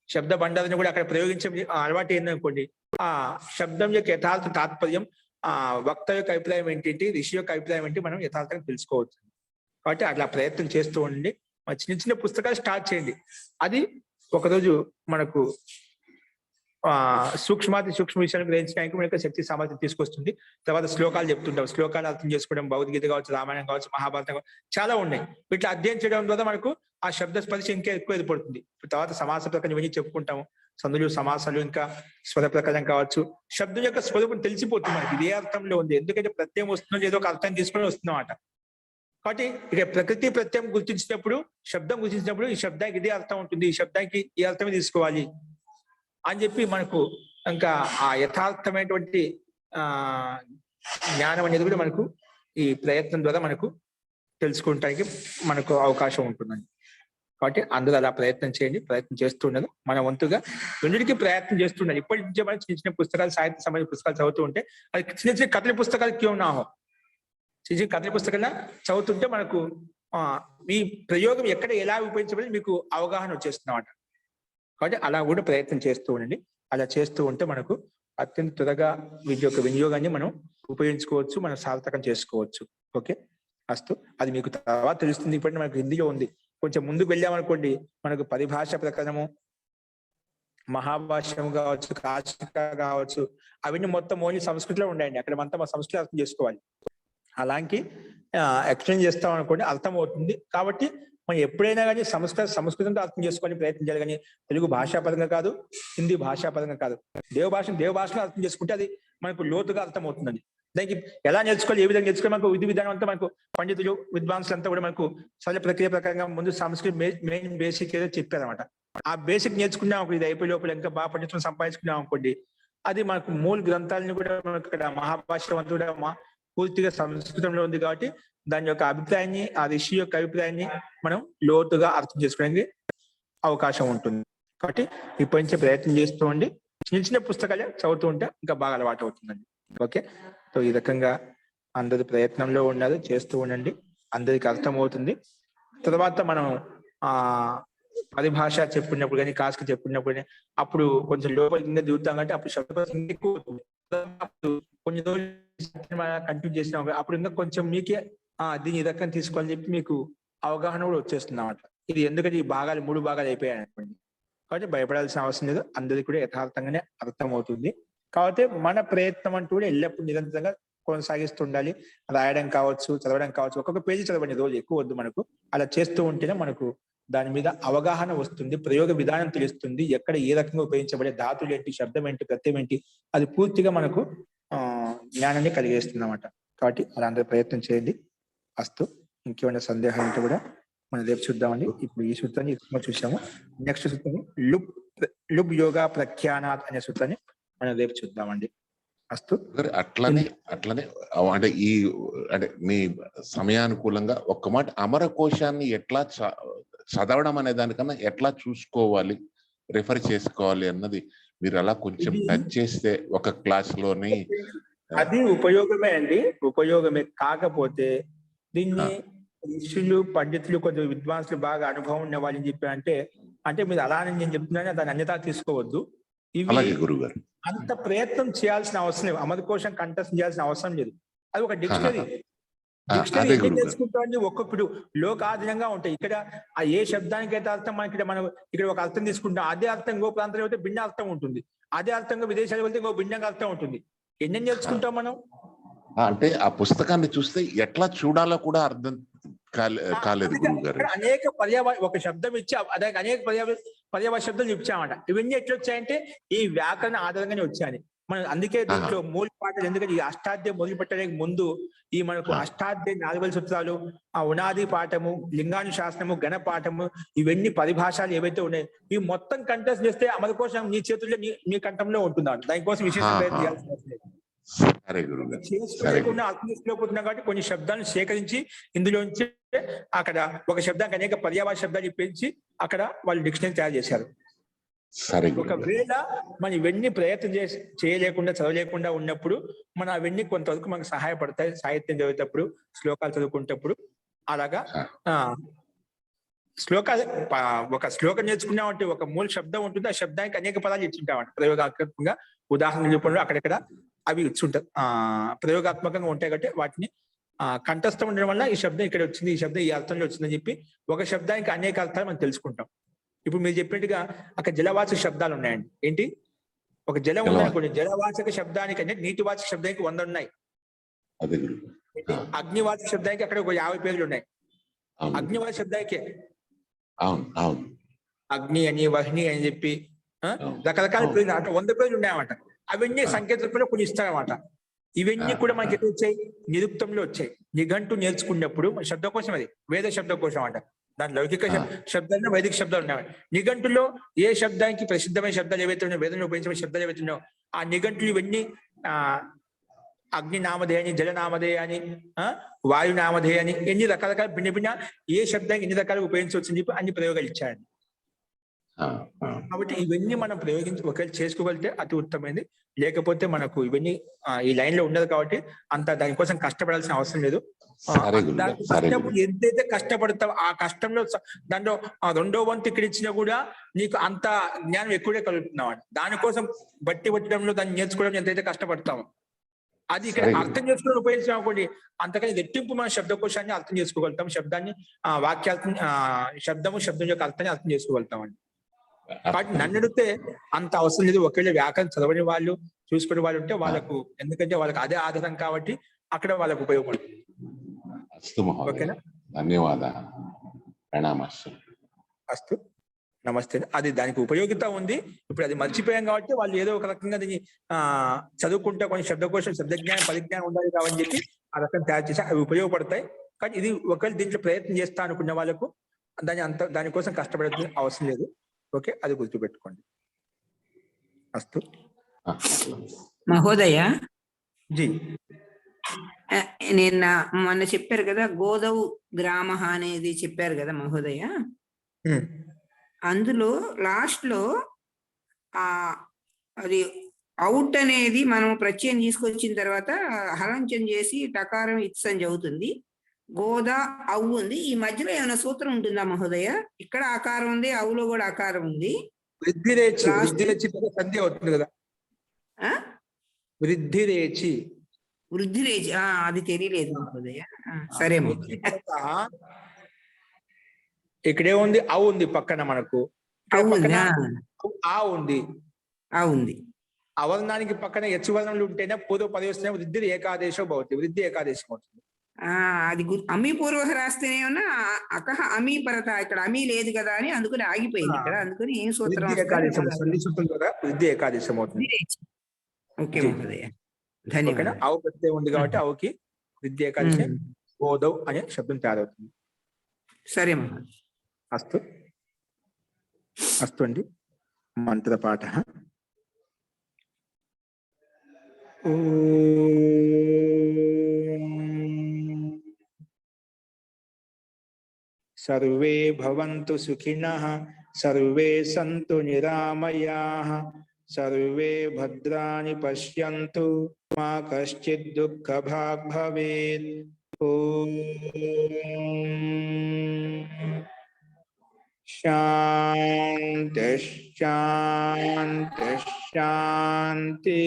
శబ్ద బండాలని కూడా అక్కడ ప్రయోగించే అలవాటు ఏందనుకోండి, ఆ శబ్దం యొక్క యథార్థ తాత్పర్యం, వక్త యొక్క అభిప్రాయం ఏంటి, ఋషి యొక్క అభిప్రాయం ఏంటి మనం యథార్థంగా తెలుసుకోవచ్చు. కాబట్టి అట్లా ప్రయత్నం చేస్తూ ఉండండి. చిన్న చిన్న పుస్తకాలు స్టార్ట్ చేయండి. అది ఒకరోజు మనకు సూక్ష్మాతి సూక్ష్మ విషయాన్ని గ్రహించడానికి మనకు శక్తి సామర్థ్యం తీసుకొస్తుంది. తర్వాత శ్లోకాలు చెప్తుంటాం. శ్లోకాలు అర్థం చేసుకోవడం, భగవద్గీత కావచ్చు, రామాయణం కావచ్చు, మహాభారతం కావచ్చు, చాలా ఉన్నాయి. ఇట్లా అధ్యయనం చేయడం ద్వారా మనకు ఆ శబ్ద స్పర్శ ఇంకా ఎక్కువ ఏర్పడుతుంది. తర్వాత సమాస ప్రకారం ఇవన్నీ చెప్పుకుంటాము. సందులు, సమాసాలు, ఇంకా స్వర ప్రకారం కావచ్చు. శబ్దం యొక్క స్వరూపం తెలిసిపోతుంది మనకి ఇదే అర్థంలో ఉంది. ఎందుకంటే ప్రత్యయం వస్తుందో ఏదో ఒక అర్థం తీసుకొని వస్తుందన్నమాట. కాబట్టి ఇక ప్రకృతి ప్రత్యయం గుర్తించినప్పుడు, శబ్దం గుర్తించినప్పుడు ఈ శబ్దానికి ఇదే అర్థం ఉంటుంది, ఈ శబ్దానికి ఈ అర్థమే తీసుకోవాలి అని చెప్పి మనకు ఇంకా ఆ యథార్థమైనటువంటి జ్ఞానం అనేది కూడా మనకు ఈ ప్రయత్నం ద్వారా మనకు తెలుసుకోవటానికి మనకు అవకాశం ఉంటుందండి. కాబట్టి అందరూ అలా ప్రయత్నం చేయండి. ప్రయత్నం చేస్తున్నారు. మన వంతుగా రెండింటికి ప్రయత్నం చేస్తున్నారు. ఇప్పటి నుంచే మనం చిన్న చిన్న పుస్తకాలు, సాహిత్య సంబంధించిన పుస్తకాలు చదువుతూ ఉంటే, అది చిన్న చిన్న కథల పుస్తకాలు క్యూ ఉన్నాహో, చిన్న చిన్న కథల పుస్తకాలు చదువుతుంటే మనకు ఈ ప్రయోగం ఎక్కడ ఎలా ఉపయోగించబడి మీకు అవగాహన వచ్చేస్తున్నమాట. కాబట్టి అలా కూడా ప్రయత్నం చేస్తూ ఉండండి. అలా చేస్తూ ఉంటే మనకు అత్యంత త్వరగా వీటి యొక్క వినియోగాన్ని మనం ఉపయోగించుకోవచ్చు, మనం సార్థకం చేసుకోవచ్చు. ఓకే, అస్తు. అది మీకు తర్వాత తెలుస్తుంది. ఇప్పటి మనకు హిందీలో ఉంది. కొంచెం ముందుకు వెళ్ళామనుకోండి, మనకు పరిభాష ప్రకరణము, మహాభాష్యం కావచ్చు, కాశిక కావచ్చు, అవన్నీ మొత్తం ఓన్లీ సంస్కృతిలో ఉండండి. అక్కడ మన సంస్కృతి అర్థం చేసుకోవాలి. అలాంటి ఎక్స్ప్లెయిన్ చేస్తాం అనుకోండి, అర్థం అవుతుంది. కాబట్టి మనం ఎప్పుడైనా కానీ సంస్కృతంతో అర్థం చేసుకోవాలని ప్రయత్నం చేయాలి. కానీ తెలుగు భాషాపరంగా కాదు, హిందీ భాషాపరంగా కాదు. దేవ భాషలో అర్థం చేసుకుంటే అది మనకు లోతుగా అర్థం అవుతుందండి. దానికి ఎలా నేర్చుకోవాలి, ఏ విధంగా నేర్చుకోవాలి, మనకు విధి విధానం అంతా మనకు పండితులు, విద్వాంసులు అంతా కూడా మనకు సరళ ప్రక్రియ ప్రకారంగా ముందు సంస్కృతి మెయిన్ బేసిక్ ఏదో చెప్పారనమాట. ఆ బేసిక్ నేర్చుకున్నాం, ఇది అయిపోయి లోపల ఇంకా బాగా పండితులు సంపాదించుకున్నాం అనుకోండి, అది మనకు మూల గ్రంథాలను కూడా మనకు ఇక్కడ మహాభాష్యం అంతా కూడా పూర్తిగా సంస్కృతంలో ఉంది. కాబట్టి దాని యొక్క అభిప్రాయాన్ని, ఆ ఋషి యొక్క అభిప్రాయాన్ని మనం లోతుగా అర్థం చేసుకోవడానికి అవకాశం ఉంటుంది. కాబట్టి ఇప్పటి నుంచే ప్రయత్నం చేస్తూ ఉండి చిన్న చిన్న పుస్తకాలు చదువుతూ ఉంటే ఇంకా బాగా అలవాటు అవుతుందండి. ఓకే, సో ఈ రకంగా అందరి ప్రయత్నంలో ఉన్నారు, చేస్తూ ఉండండి. అందరికి అర్థమవుతుంది. తర్వాత మనం పరిభాష చెప్పుకున్నప్పుడు కానీ, కాస్క చెప్పుకున్నప్పుడు కానీ అప్పుడు కొంచెం లోపలికి కింద దిగుతాం. అంటే అప్పుడు శబ్దం ఎక్కువ కొన్ని రోజులు కంటిన్యూ చేసినాం, అప్పుడు ఇంకా కొంచెం మీకే దీని ఈ రకంగా తీసుకోవాలని చెప్పి మీకు అవగాహన కూడా వచ్చేస్తుంది అన్నమాట. ఇది ఎందుకంటే ఈ భాగాలు 3 భాగాలు అయిపోయాయి అనుకోండి. కాబట్టి భయపడాల్సిన అవసరం లేదు. అందరికీ కూడా యథార్థంగానే అర్థమవుతుంది. కాబట్టి మన ప్రయత్నం అంటూ కూడా ఎల్లప్పుడూ నిరంతరంగా కొనసాగిస్తుండాలి. రాయడం కావచ్చు, చదవడం కావచ్చు. ఒక్కొక్క పేజీ చదవండి, రోజు ఎక్కువ వద్దు మనకు. అలా చేస్తూ ఉంటేనే మనకు దాని మీద అవగాహన వస్తుంది, ప్రయోగ విధానం తెలుస్తుంది. ఎక్కడ ఏ రకంగా ఉపయోగించబడే ధాతులు ఏంటి, శబ్దం ఏంటి, ప్రత్యయం ఏంటి, అది పూర్తిగా మనకు జ్ఞానాన్ని కలిగేస్తుంది అన్నమాట. కాబట్టి అలా అందరూ ప్రయత్నం చేయండి. అస్తు. ఇంకేమైనా సందేహాలు ఉంటే కూడా మనం రేపు చూద్దామండి. ఇప్పుడు ఈ సూత్రాన్ని చూసాము. నెక్స్ట్ సూత్రం లుబ్ యోగా ప్రఖ్యానాత్ అనే సూత్రాన్ని మనం రేపు చూద్దామండి. అస్తు. అట్లనే అంటే అంటే మీ సమయానుకూలంగా ఒక్క మాట, అమర కోశాన్ని ఎట్లా చదవడం అనే దానికన్నా ఎట్లా చూసుకోవాలి, రిఫర్ చేసుకోవాలి అన్నది మీరు అలా కొంచెం టచ్ చేస్తే ఒక క్లాస్ లోని. అది ఉపయోగమే అండి, ఉపయోగమే. కాకపోతే దీన్ని ఋషులు, పండితులు, కొంచెం విద్వాంసులు, బాగా అనుభవం ఉన్న వాళ్ళని చెప్పి అంటే మీరు అలానే నేను చెప్తున్నాను, దాన్ని అన్యతా తీసుకోవద్దు. ఇవి గురుగారు అంత ప్రయత్నం చేయాల్సిన అవసరం లేదు. అమరకోశం కంఠస్థం చేయాల్సిన అవసరం లేదు. అది ఒక డిక్షనరీ. డిక్షనరీ ఏం తెలుసుకుంటామండి, ఒక్కొక్కడు లోకాధీనంగా ఉంటాయి. ఇక్కడ ఏ శబ్దానికి అయితే అర్థం మనకి మనం ఇక్కడ ఒక అర్థం తీసుకుంటాం, అదే అర్థం ఇంకో ప్రాంతంలో వెళ్తే భిన్న అర్థం ఉంటుంది. అదే అర్థంగా విదేశాలకు వెళ్తే ఇంకో భిన్నంగా అర్థం ఉంటుంది. ఎన్ని నేర్చుకుంటాం మనం? అంటే ఆ పుస్తకాన్ని చూస్తే ఎట్లా చూడాలో కూడా అర్థం కాలేదు గురువు గారు. అనేక ఒక శబ్దం ఇచ్చి అదే అనేక పర్యావరణ శబ్దాలు ఇచ్చామంట. ఇవన్నీ ఎట్లా వచ్చాయంటే ఈ వ్యాకరణ ఆధారంగానే వచ్చాయని మనం అందుకే దీంట్లో మూల పాటలు, ఎందుకంటే ఈ అష్టాధ్యాయం మొదలు పెట్టడానికి ముందు ఈ మనకు అష్టాధ్యాయ 40 సూత్రాలు, ఆ ఉనాది పాఠము, లింగానుశాసనము, గణ పాఠము, ఇవన్నీ పరిభాషలు ఏవైతే ఉన్నాయో ఇవి మొత్తం కంటెస్ట్ చేస్తే అమలు కోసం నీ చేతుల్లో నీ కంఠంలో ఉంటున్నాడు. దానికోసం విశేష ప్రయత్నం చేయాల్సిన అవసరం లేదు. చేసుకోలేకుండా అర్థం చేసుకోకపోతున్నాం కాబట్టి కొన్ని శబ్దాలను సేకరించి ఇందులోంచి అక్కడ ఒక శబ్దానికి అనేక పర్యావరణ శబ్దాలు పెంచి అక్కడ వాళ్ళు డిక్షనరీ తయారు చేశారు. ఒకవేళ మనం ఇవన్నీ ప్రయత్నం చేయలేకుండా చదవలేకుండా ఉన్నప్పుడు మన అవన్నీ కొంతవరకు మనకు సహాయపడతాయి. సాహిత్యం చదివేటప్పుడు, శ్లోకాలు చదువుకునేటప్పుడు అలాగా ఒక శ్లోకం నేర్చుకున్నామంటే ఒక మూల శబ్దం ఉంటుంది. ఆ శబ్దానికి అనేక పదాలు ఇచ్చుంటామంట ప్రయోగాత్మకంగా. ఉదాహరణ రూపంలో అక్కడెక్కడ అవి ఇచ్చుంటారు, ప్రయోగాత్మకంగా ఉంటాయి కాబట్టి వాటిని కంఠస్థం ఉండడం వల్ల ఈ శబ్దం ఇక్కడ వచ్చింది, ఈ శబ్దం ఈ అర్థంలో వచ్చిందని చెప్పి ఒక శబ్దానికి అనేక అర్థాలు మనం తెలుసుకుంటాం. ఇప్పుడు మీరు చెప్పినట్టుగా అక్కడ జలవాచక శబ్దాలు ఉన్నాయండి. ఏంటి? ఒక జలం ఉందనుకోండి, జలవాచక శబ్దానికి అంటే నీటివాచక శబ్దానికి 100 ఉన్నాయి. అగ్నివాచక శబ్దానికి అక్కడ ఒక 50 పేర్లు ఉన్నాయి. అగ్నివాచక శబ్దానికే అగ్ని అని, వహ్ని అని చెప్పి రకరకాల పేర్లు అంటే 100 పేర్లు ఉన్నాయన్నమాట. అవన్నీ సంకేత రూపంలో కొన్ని ఇస్తారన్నమాట. ఇవన్నీ కూడా మనకి ఎట్లా వచ్చాయి? నిరుక్తంలో వచ్చాయి. నిఘంటు నేర్చుకున్నప్పుడు శబ్దకోశం, అది వేద శబ్దకోశం అంట. దాని లౌకిక శబ్దాలు, వైదిక శబ్దాలు ఉన్నాయి. నిఘంటులో ఏ శబ్దానికి ప్రసిద్ధమైన శబ్దాలు ఏవైతే ఉన్నాయో, వేదంలో ఉపయోగించిన శబ్దాలు ఏవైతే ఉన్నాయో ఆ నిఘంటులు ఇవన్నీ అగ్ని నామధేయ అని, జల నామధేయ అని, వాయు నామధేయ అని, ఎన్ని రకాల భిన్న భిన్న ఏ శబ్దానికి ఎన్ని రకాలుగా ఉపయోగించవచ్చని చెప్పి అన్ని ప్రయోగాలు ఇచ్చాయండి. కాబట్టి ఇవన్నీ మనం ఒకవేళ చేసుకోగలిగితే అతి ఉత్తమైంది. లేకపోతే మనకు ఇవన్నీ ఈ లైన్ లో ఉండదు కాబట్టి అంత దానికోసం కష్టపడాల్సిన అవసరం లేదు. ఎంతైతే కష్టపడతావు ఆ కష్టంలో దాంట్లో 2వ వంతు ఇక్కడ ఇచ్చినా కూడా నీకు అంత జ్ఞానం ఎక్కువగా కలుగుతున్నావు. దానికోసం బట్టి పట్టడంలో దాన్ని నేర్చుకోవడం ఎంతైతే కష్టపడతామో అది ఇక్కడ అర్థం చేసుకోవడం ఉపయోగించాం అనుకోండి, అంతకని రెట్టింపు మన శబ్దకోశాన్ని అర్థం చేసుకోగలుగుతాం. శబ్దాన్ని వాక్యార్థం, శబ్దం యొక్క అర్థాన్ని అర్థం చేసుకోగలుగుతాం అండి. కాబట్టి నన్ను అడిగితే అంత అవసరం లేదు. ఒకవేళ వ్యాకరణ చదవని వాళ్ళు, చూసుకునే వాళ్ళు ఉంటే వాళ్ళకు, ఎందుకంటే వాళ్ళకి అదే ఆధారం కాబట్టి అక్కడ వాళ్ళకు ఉపయోగపడుతుంది. ఓకేనా? ధన్యవాదాలు. అస్తు, నమస్తే. అది దానికి ఉపయోగిత ఉంది. ఇప్పుడు అది మర్చిపోయాం కాబట్టి వాళ్ళు ఏదో ఒక రకంగా దీన్ని చదువుకుంటే కొంచెం శబ్దకోశం, శబ్దజ్ఞానం, పరిజ్ఞానం ఉండాలి కావని చెప్పి ఆ రకం తయారు చేసి అవి ఉపయోగపడతాయి. కానీ ఇది ఒకవేళ దీంట్లో ప్రయత్నం చేస్తా అనుకున్న వాళ్ళకు దానికోసం కష్టపడే అవసరం లేదు. ఓకే, అది గుర్తుపెట్టుకోండి. అస్తు. మహోదయ, జీ నిన్న మొన్న చెప్పారు కదా గోదౌ గ్రామ అనేది చెప్పారు కదా మహోదయ. అందులో లాస్ట్ లో అది అవుట్ అనేది మనం ప్రత్యయం తీసుకొచ్చిన తర్వాత హలంచం చేసి టకారం ఇట్స్ అని చదువుతుంది. గోదా అవు ఉంది. ఈ మధ్యలో ఏమైనా సూత్రం ఉంటుందా మహోదయ? ఇక్కడ ఆకారం ఉంది, అవులో కూడా ఆకారం ఉంది. వృద్ధిరేచి సంధి అవుతుంది కదా. వృద్ధిరేచి అది తెలియలేదు మహోదయ. సరే ఇక్కడే ఉంది, అవు ఉంది పక్కన మనకు. ఆ ఉంది, అవర్ణానికి పక్కన యచ్చువర్ణములు ఉంటేనే పూర్వ పదవిస్తే వృద్ధి ఏకాదేశం అవుతుంది. వృద్ధి ఏకాదేశం అవుతుంది. అది అమీ పూర్వక రాస్తేనేమన్నా అకహ అమీ పరత, ఇక్కడ అమీ లేదు కదా అని అందుకని ఆగిపోయింది ఇక్కడ. అందుకని ఏం సూత్రం? వృద్ధి ఏకాదేశం అవుతుంది. ఓకే మహోదయ, ధన్యవాదాలు. అవు ప్రత్యయం ఉంది కాబట్టి అవుకి వృద్ధి ఏకాదశి గోదౌ అనే శబ్దం తయారవుతుంది. సరే మహోదయ. అస్తు, అస్తు అండి. మంత్రపాఠ. సర్వే భవంతు సుఖినః, సర్వే సంతు నిరామయాః, సర్వే భద్రాణి పశ్యంతు, మా కశ్చిద్ దుఃఖభాగ్ భవేత్. ఓం శాంతి శాంతి శాంతి.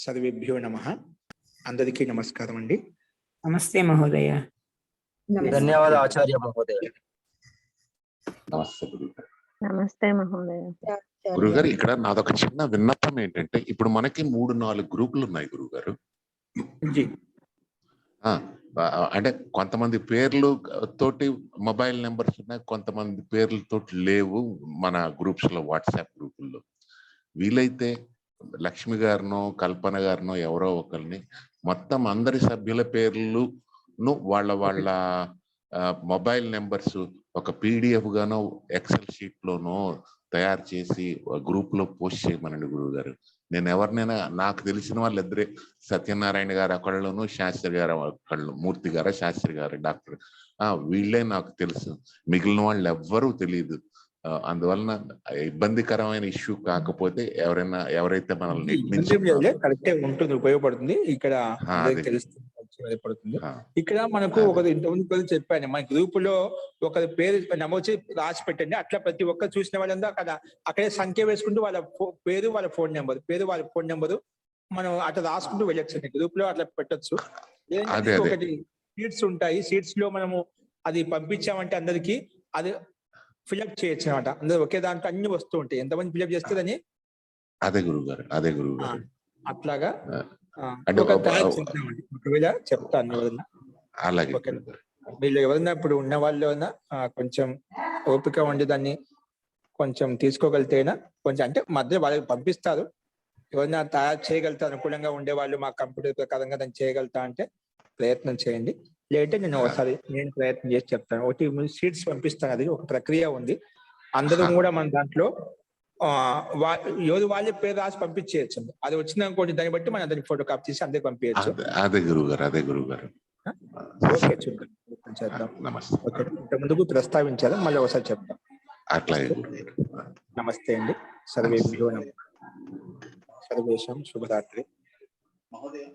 సర్వేభ్యో నమః. అందరికీ నమస్కారం అండి. నమస్తే మహోదయ. ధన్యవాదాలు ఆచార్య మహోదయ. నమస్తే. నమస్తే మహోదయ. గురుగారు ఇక్కడ నాదొక చిన్న విన్నపం ఏంటంటే ఇప్పుడు మనకి 3-4 గ్రూపులు ఉన్నాయి గురుగారు. జీ అంటే కొంతమంది పేర్లు తోటి మొబైల్ నెంబర్స్ ఉన్నాయి, కొంతమంది పేర్లతో లేవు మన గ్రూప్స్ లో, వాట్సాప్ గ్రూపుల్లో. వీలైతే లక్ష్మి గారినో కల్పన గారినో ఎవరో ఒకరిని మొత్తం అందరి సభ్యుల పేర్లను వాళ్ళ మొబైల్ నెంబర్స్ ఒక PDF గానో ఎక్సెల్ షీట్ లోనో తయారు చేసి గ్రూప్ లో పోస్ట్ చేయమనండి గురువు గారు. నేను ఎవరినైనా నాకు తెలిసిన వాళ్ళు ఇద్దరే, సత్యనారాయణ గారు ఒకళ్ళను, శాస్త్రి గారు ఒకళ్ళు, మూర్తి గారు, శాస్త్రి గారు, డాక్టర్ వీళ్ళే నాకు తెలుసు, మిగిలిన వాళ్ళు ఎవ్వరూ తెలియదు. అందువలన ఇబ్బందికరమైన ఇష్యూ కాకపోతే ఎవరైతే మనల్ని కరెక్టే ఉంటుంది, ఉపయోగపడుతుంది. ఇక్కడ తెలుస్తుంది, ఉపయోగపడుతుంది. ఇక్కడ మనకు ఒకరు ఇంతకుముందు చెప్పాను, మన గ్రూప్ లో ఒకరి పేరు నమోదు రాసి పెట్టండి. అట్లా ప్రతి ఒక్కరు చూసిన వాళ్ళంతా అక్కడే సంఖ్య వేసుకుంటూ వాళ్ళ పేరు, వాళ్ళ ఫోన్ నెంబరు మనం అట్లా రాసుకుంటూ వెళ్ళొచ్చు. గ్రూప్ లో అట్లా పెట్టచ్చు. ఒకటి సీట్స్ ఉంటాయి, సీట్స్ లో మనము అది పంపించామంటే అందరికి అది ఫిల్అప్ చేయొచ్చు అనమాట. అందరూ ఒకే దాంట్లో అన్ని వస్తూ ఉంటాయి, ఎంతమంది ఫిల్అప్ చేస్తుందని. అదే గురువు గారు అట్లాగా ఒకవేళ చెప్తాను ఎవరన్నా. అలాగే వీళ్ళు ఎవరన్నా ఇప్పుడు ఉన్న వాళ్ళు కొంచెం ఓపిక ఉండి దాన్ని కొంచెం తీసుకోగలితేనా కొంచెం, అంటే మధ్య వాళ్ళకి పంపిస్తారు, ఎవరైనా తయారు చేయగలుగుతారు, అనుకూలంగా ఉండే వాళ్ళు మా కంప్యూటర్ ప్రకారంగా దాన్ని చేయగలుగుతా అంటే ప్రయత్నం చేయండి. లేదంటే నేను ప్రయత్నం చేసి చెప్తాను. ఒకటి సీట్స్ పంపిస్తాను, అది ఒక ప్రక్రియ ఉంది. అందరూ కూడా మన దాంట్లో ఎవరు వాళ్ళే పేరు రాసి పంపించేయచ్చు. అది వచ్చింది అనుకోండి, దాన్ని బట్టి మనం దానికి ఫోటో కాపీ చేసి అందరికి పంపించచ్చు. అదే గురువు గారు. ఓకే, చూద్దాం, చేద్దాం. ఇంత ముందుకు ప్రస్తావించారు, మళ్ళీ ఒకసారి చెప్తాం. అట్లాగే. నమస్తే అండి. సర్వేభ్యో నమః. సర్వేషాం శుభరాత్రి. మహోదయ